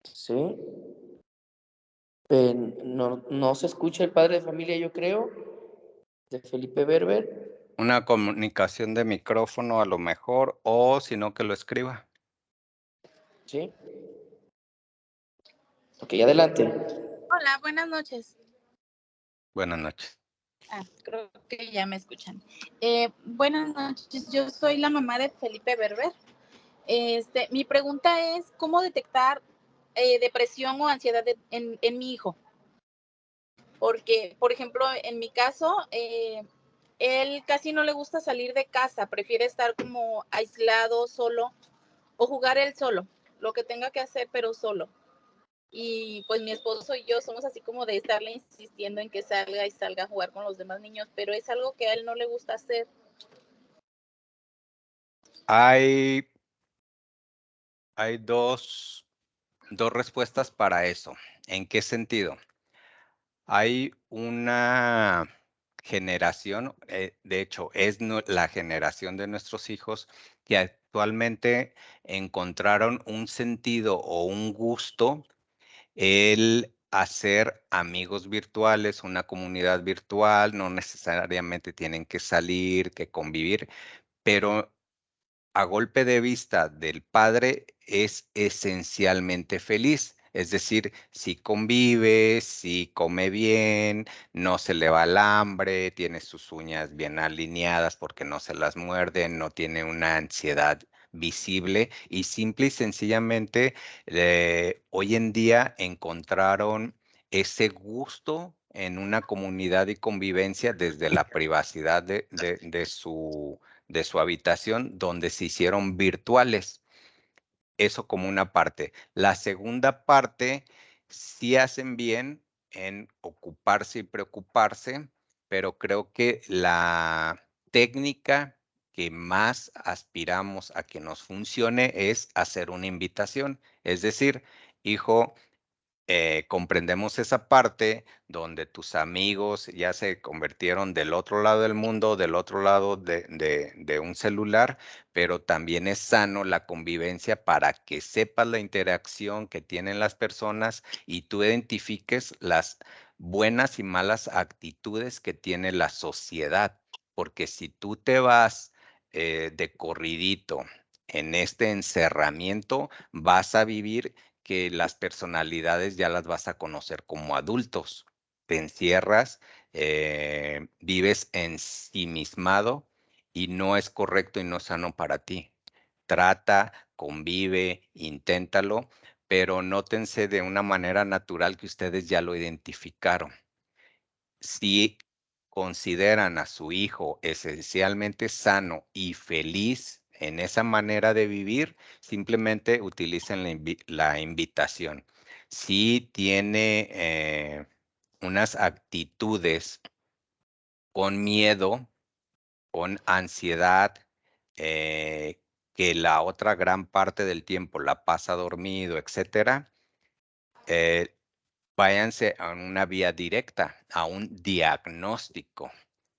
Sí. No se escucha el padre de familia, yo creo, de Felipe Berber. Una comunicación de micrófono a lo mejor, o si no, que lo escriba. Sí. Ok, adelante. Hola, buenas noches. Buenas noches. Creo que ya me escuchan. Buenas noches, yo soy la mamá de Felipe Berber. Mi pregunta es, ¿cómo detectar depresión o ansiedad en mi hijo? Porque, por ejemplo, en mi caso, él casi no le gusta salir de casa, prefiere estar como aislado, solo, o jugar él solo, lo que tenga que hacer, pero solo. Y pues mi esposo y yo somos así como de estarle insistiendo en que salga y salga a jugar con los demás niños, pero es algo que a él no le gusta hacer. Hay dos respuestas para eso. ¿En qué sentido? Hay una generación, de hecho, es la generación de nuestros hijos que actualmente encontraron un sentido o un gusto el hacer amigos virtuales, una comunidad virtual, no necesariamente tienen que salir, que convivir, pero a golpe de vista del padre es esencialmente feliz. Es decir, si convive, si come bien, no se le va el hambre, tiene sus uñas bien alineadas porque no se las muerde, no tiene una ansiedad visible y simple y sencillamente hoy en día encontraron ese gusto en una comunidad y convivencia desde la privacidad de su habitación donde se hicieron virtuales. Eso como una parte. La segunda parte, sí hacen bien en ocuparse y preocuparse, pero creo que la técnica que más aspiramos a que nos funcione es hacer una invitación. Es decir, hijo, comprendemos esa parte donde tus amigos ya se convirtieron del otro lado del mundo, del otro lado de un celular, pero también es sano la convivencia para que sepas la interacción que tienen las personas y tú identifiques las buenas y malas actitudes que tiene la sociedad. Porque si tú te vas de corridito en este encerramiento, vas a vivir que las personalidades ya las vas a conocer como adultos. Te encierras, vives ensimismado y no es correcto y no es sano para ti. Trata, convive, inténtalo, pero nótense de una manera natural que ustedes ya lo identificaron. Si consideran a su hijo esencialmente sano y feliz en esa manera de vivir, simplemente utilicen la invitación. Si tiene unas actitudes con miedo, con ansiedad, que la otra gran parte del tiempo la pasa dormido, etcétera, váyanse a una vía directa, a un diagnóstico,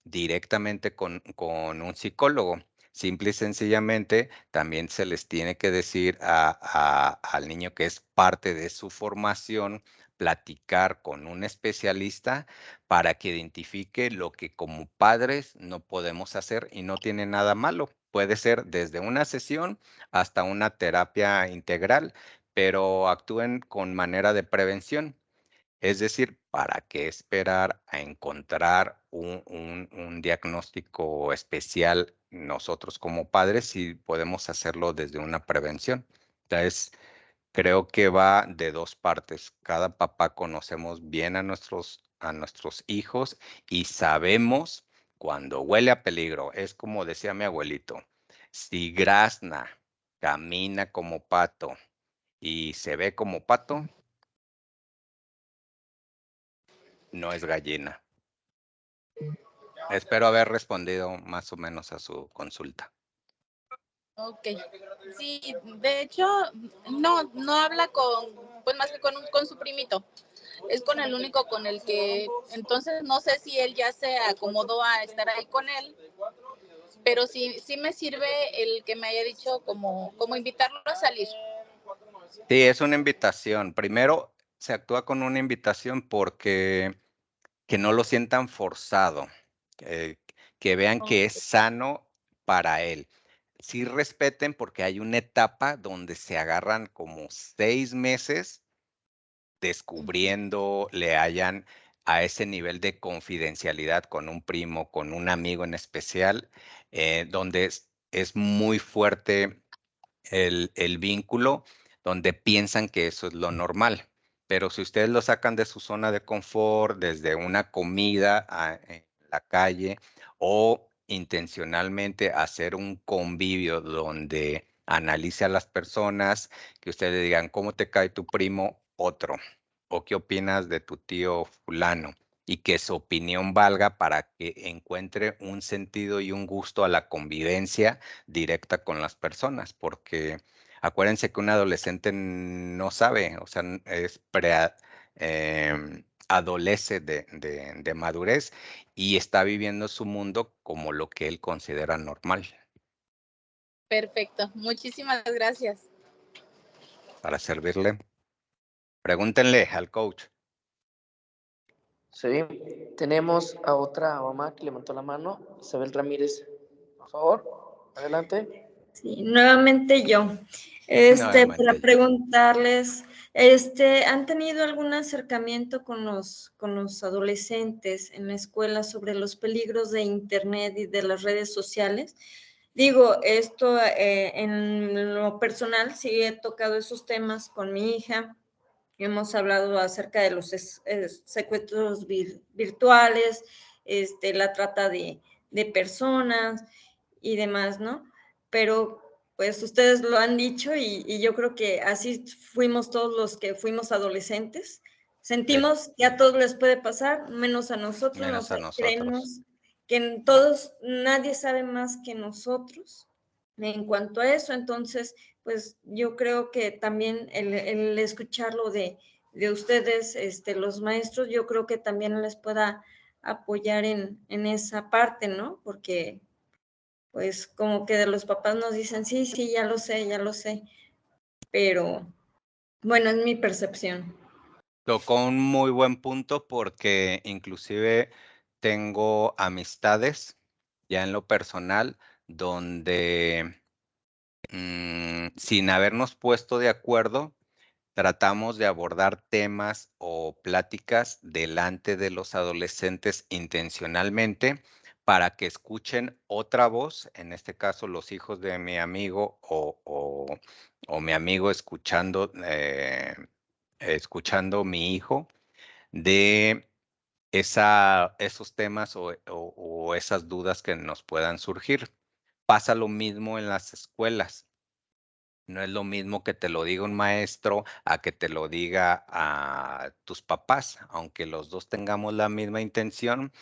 directamente con un psicólogo. Simple y sencillamente, también se les tiene que decir al niño que es parte de su formación, platicar con un especialista para que identifique lo que como padres no podemos hacer y no tiene nada malo. Puede ser desde una sesión hasta una terapia integral, pero actúen con manera de prevención. Es decir, ¿para qué esperar a encontrar un diagnóstico especial nosotros como padres si podemos hacerlo desde una prevención? Entonces, creo que va de dos partes. Cada papá conocemos bien a nuestros hijos y sabemos cuando huele a peligro. Es como decía mi abuelito, si grazna, camina como pato y se ve como pato, no es gallina. Espero haber respondido más o menos a su consulta. Ok. Sí, de hecho, no habla pues más que con su primito. Es con el único con el que, entonces no sé si él ya se acomodó a estar ahí con él, pero sí me sirve el que me haya dicho como invitarlo a salir. Sí, es una invitación. Primero, se actúa con una invitación porque que no lo sientan forzado, que vean que es sano para él. Sí respeten porque hay una etapa donde se agarran como 6 meses descubriendo, le hallan a ese nivel de confidencialidad con un primo, con un amigo en especial, donde es muy fuerte el vínculo, donde piensan que eso es lo normal. Pero si ustedes lo sacan de su zona de confort, desde una comida en la calle o intencionalmente hacer un convivio donde analice a las personas, que ustedes le digan, ¿cómo te cae tu primo? Otro. ¿O qué opinas de tu tío fulano? Y que su opinión valga para que encuentre un sentido y un gusto a la convivencia directa con las personas, porque acuérdense que un adolescente no sabe, o sea, adolece de madurez y está viviendo su mundo como lo que él considera normal. Perfecto. Muchísimas gracias. Para servirle. Pregúntenle al coach. Sí, tenemos a otra mamá que levantó la mano, Isabel Ramírez. Por favor, adelante. Sí, nuevamente yo. Para Nuevamente. preguntarles, ¿han tenido algún acercamiento con los adolescentes en la escuela sobre los peligros de Internet y de las redes sociales? Digo, esto en lo personal, sí he tocado esos temas con mi hija. Hemos hablado acerca de los secuestros virtuales, la trata de personas y demás, ¿no? Pero pues ustedes lo han dicho y yo creo que así fuimos todos los que fuimos adolescentes. Sentimos que a todos les puede pasar, menos a nosotros. Menos a nosotros. Creemos que en todos, nadie sabe más que nosotros en cuanto a eso. Entonces, pues yo creo que también el escucharlo de ustedes, los maestros, yo creo que también les pueda apoyar en esa parte, ¿no? Porque pues como que de los papás nos dicen, sí, sí, ya lo sé, pero bueno, es mi percepción. Tocó un muy buen punto porque inclusive tengo amistades ya en lo personal donde sin habernos puesto de acuerdo, tratamos de abordar temas o pláticas delante de los adolescentes intencionalmente para que escuchen otra voz, en este caso los hijos de mi amigo o mi amigo escuchando mi hijo de esos temas o esas dudas que nos puedan surgir. Pasa lo mismo en las escuelas. No es lo mismo que te lo diga un maestro a que te lo diga a tus papás, aunque los dos tengamos la misma intención.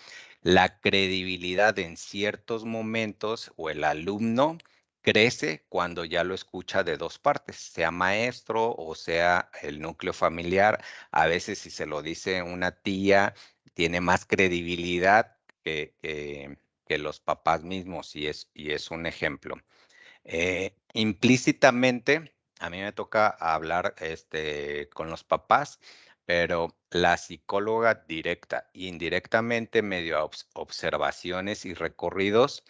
La credibilidad en ciertos momentos o el alumno crece cuando ya lo escucha de dos partes, sea maestro o sea el núcleo familiar. A veces si se lo dice una tía, tiene más credibilidad que los papás mismos y es un ejemplo. Implícitamente, a mí me toca hablar con los papás, pero la psicóloga directa e indirectamente, medio observaciones y recorridos,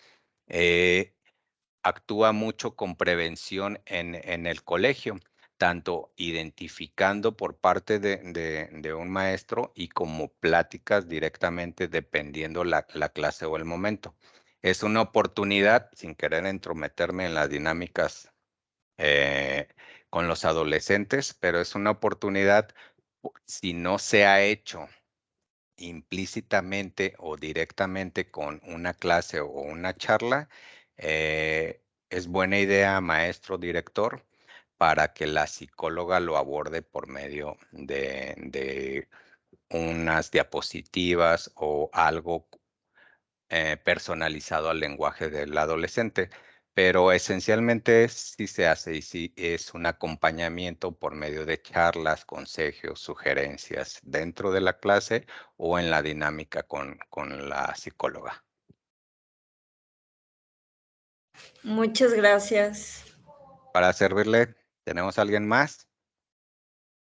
actúa mucho con prevención en el colegio, tanto identificando por parte de un maestro y como pláticas directamente dependiendo la clase o el momento. Es una oportunidad, sin querer entrometerme en las dinámicas con los adolescentes, pero es una oportunidad, si no se ha hecho implícitamente o directamente con una clase o una charla, es buena idea, maestro, director, para que la psicóloga lo aborde por medio de unas diapositivas o algo personalizado al lenguaje del adolescente, pero esencialmente sí se hace y sí es un acompañamiento por medio de charlas, consejos, sugerencias dentro de la clase o en la dinámica con la psicóloga. Muchas gracias. Para servirle, ¿tenemos a alguien más?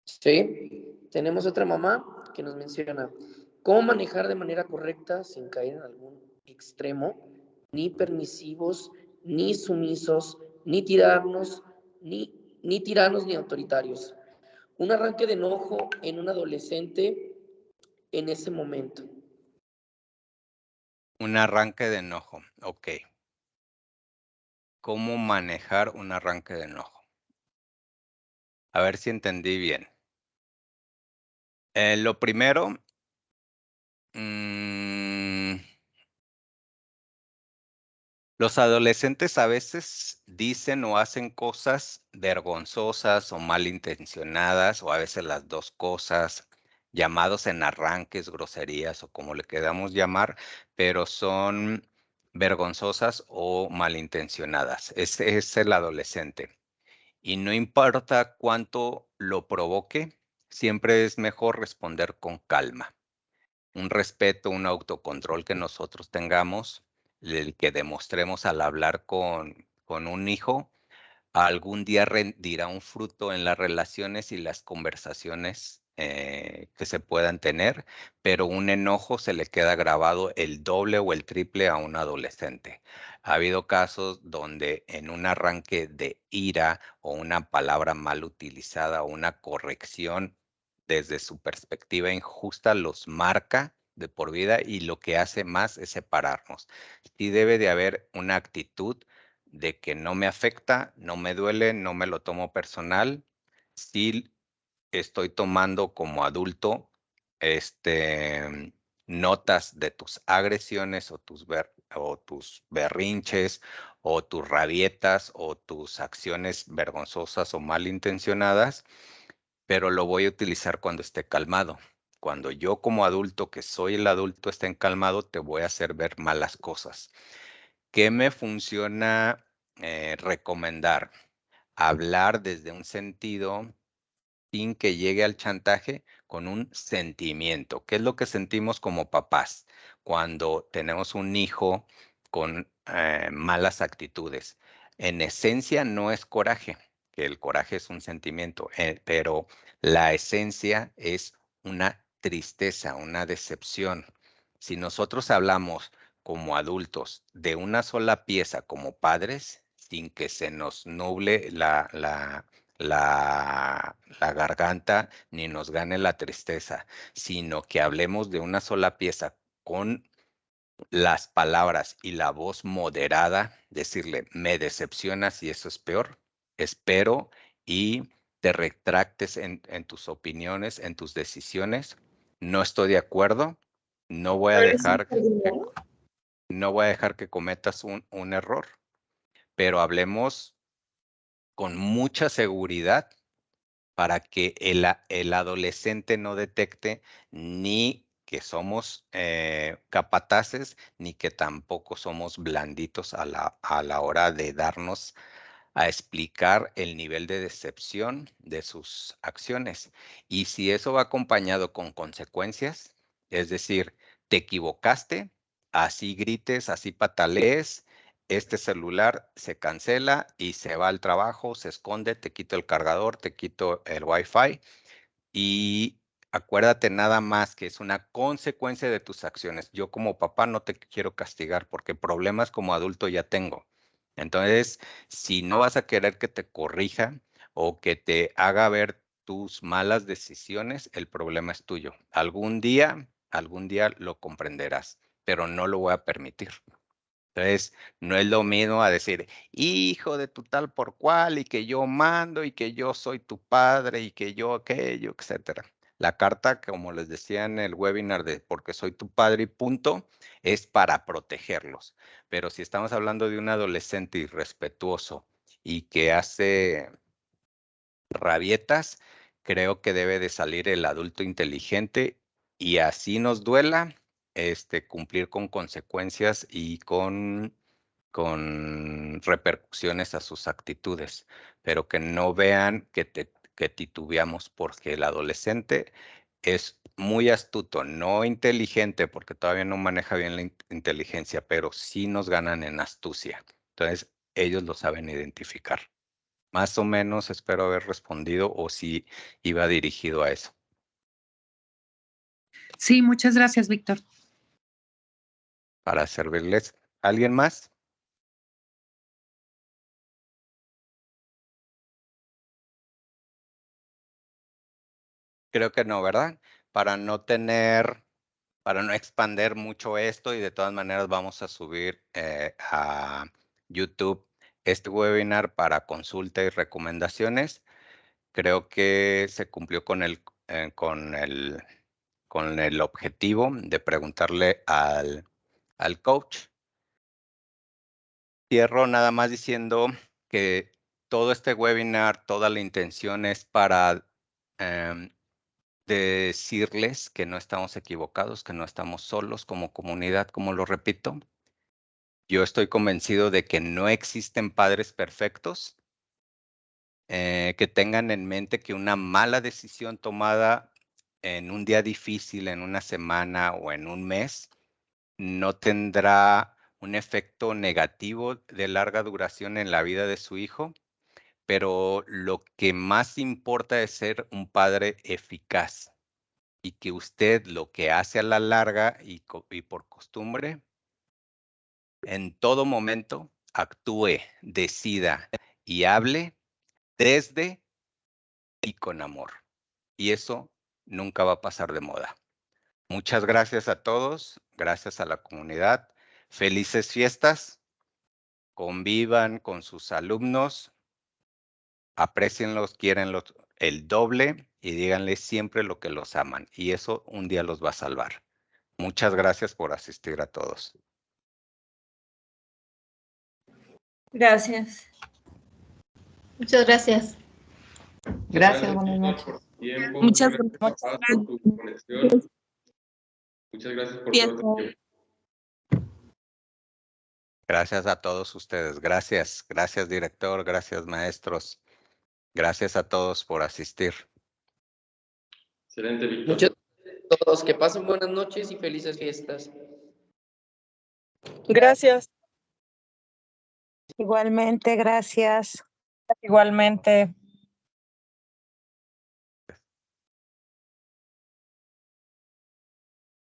Sí, tenemos otra mamá que nos menciona cómo manejar de manera correcta sin caer en algún extremo, ni permisivos, ni sumisos, ni tirarnos, ni tiranos ni autoritarios. Un arranque de enojo en un adolescente en ese momento. Un arranque de enojo, ok. ¿Cómo manejar un arranque de enojo? A ver si entendí bien. Lo primero, los adolescentes a veces dicen o hacen cosas vergonzosas o malintencionadas, o a veces las dos cosas, llamados en arranques, groserías o como le queramos llamar, pero son vergonzosas o malintencionadas. Ese es el adolescente. Y no importa cuánto lo provoque, siempre es mejor responder con calma. Un respeto, un autocontrol que nosotros tengamos, el que demostremos al hablar con un hijo, algún día rendirá un fruto en las relaciones y las conversaciones que se puedan tener, pero un enojo se le queda grabado el doble o el triple a un adolescente. Ha habido casos donde en un arranque de ira o una palabra mal utilizada o una corrección desde su perspectiva injusta los marca de por vida y lo que hace más es separarnos. Sí debe de haber una actitud de que no me afecta, no me duele, no me lo tomo personal. Sí estoy tomando como adulto notas de tus agresiones o tus berrinches o tus rabietas o tus acciones vergonzosas o malintencionadas, pero lo voy a utilizar cuando esté calmado. Cuando yo como adulto, que soy el adulto, esté calmado, te voy a hacer ver malas cosas. ¿Qué me funciona recomendar? Hablar desde un sentido sin que llegue al chantaje, con un sentimiento. ¿Qué es lo que sentimos como papás cuando tenemos un hijo con malas actitudes? En esencia no es coraje, que el coraje es un sentimiento, pero la esencia es una tristeza, una decepción. Si nosotros hablamos como adultos de una sola pieza como padres, sin que se nos nuble la garganta ni nos gane la tristeza, sino que hablemos de una sola pieza con las palabras y la voz moderada, decirle, me decepcionas y eso es peor, espero y te retractes en tus opiniones, en tus decisiones, no estoy de acuerdo, no voy a dejar que cometas un error, pero hablemos con mucha seguridad para que el adolescente no detecte ni que somos capataces, ni que tampoco somos blanditos a la hora de darnos a explicar el nivel de decepción de sus acciones. Y si eso va acompañado con consecuencias, es decir, te equivocaste, así grites, así patalees, este celular se cancela y se va al trabajo, se esconde, te quito el cargador, te quito el Wi-Fi y acuérdate nada más que es una consecuencia de tus acciones. Yo como papá no te quiero castigar porque problemas como adulto ya tengo. Entonces, si no vas a querer que te corrija o que te haga ver tus malas decisiones, el problema es tuyo. Algún día lo comprenderás, pero no lo voy a permitir. Entonces, no es lo mismo a decir, hijo de tu tal por cual, y que yo mando, y que yo soy tu padre, y que yo aquello, etcétera. La carta, como les decía en el webinar de porque soy tu padre y punto, es para protegerlos. Pero si estamos hablando de un adolescente irrespetuoso y que hace rabietas, creo que debe de salir el adulto inteligente y así nos duela, cumplir con consecuencias y con repercusiones a sus actitudes, pero que no vean que titubeamos, porque el adolescente es muy astuto, no inteligente, porque todavía no maneja bien la inteligencia, pero sí nos ganan en astucia. Entonces, ellos lo saben identificar. Más o menos espero haber respondido o si iba dirigido a eso. Sí, muchas gracias, Víctor. Para servirles. ¿Alguien más? Creo que no, ¿verdad? Para no expander mucho esto y de todas maneras vamos a subir a YouTube este webinar para consulta y recomendaciones. Creo que se cumplió con el objetivo de preguntarle al coach. Cierro nada más diciendo que todo este webinar, toda la intención es para decirles que no estamos equivocados, que no estamos solos como comunidad, como lo repito. Yo estoy convencido de que no existen padres perfectos, que tengan en mente que una mala decisión tomada en un día difícil, en una semana o en un mes, no tendrá un efecto negativo de larga duración en la vida de su hijo, pero lo que más importa es ser un padre eficaz y que usted lo que hace a la larga y por costumbre, en todo momento actúe, decida y hable desde y con amor. Y eso nunca va a pasar de moda. Muchas gracias a todos, gracias a la comunidad. Felices fiestas. Convivan con sus alumnos, aprécienlos, quiérenlos el doble y díganles siempre lo que los aman. Y eso un día los va a salvar. Muchas gracias por asistir a todos. Gracias. Muchas gracias. Gracias, buenas chicos, noches. por su tiempo. Muchas Gracias, papás, por tu conexión. Muchas gracias por todo este tiempo. Gracias a todos ustedes. Gracias, gracias director, gracias maestros. Gracias a todos por asistir. Excelente, Víctor. Muchas gracias a todos. Que pasen buenas noches y felices fiestas. Gracias. Igualmente, gracias. Igualmente.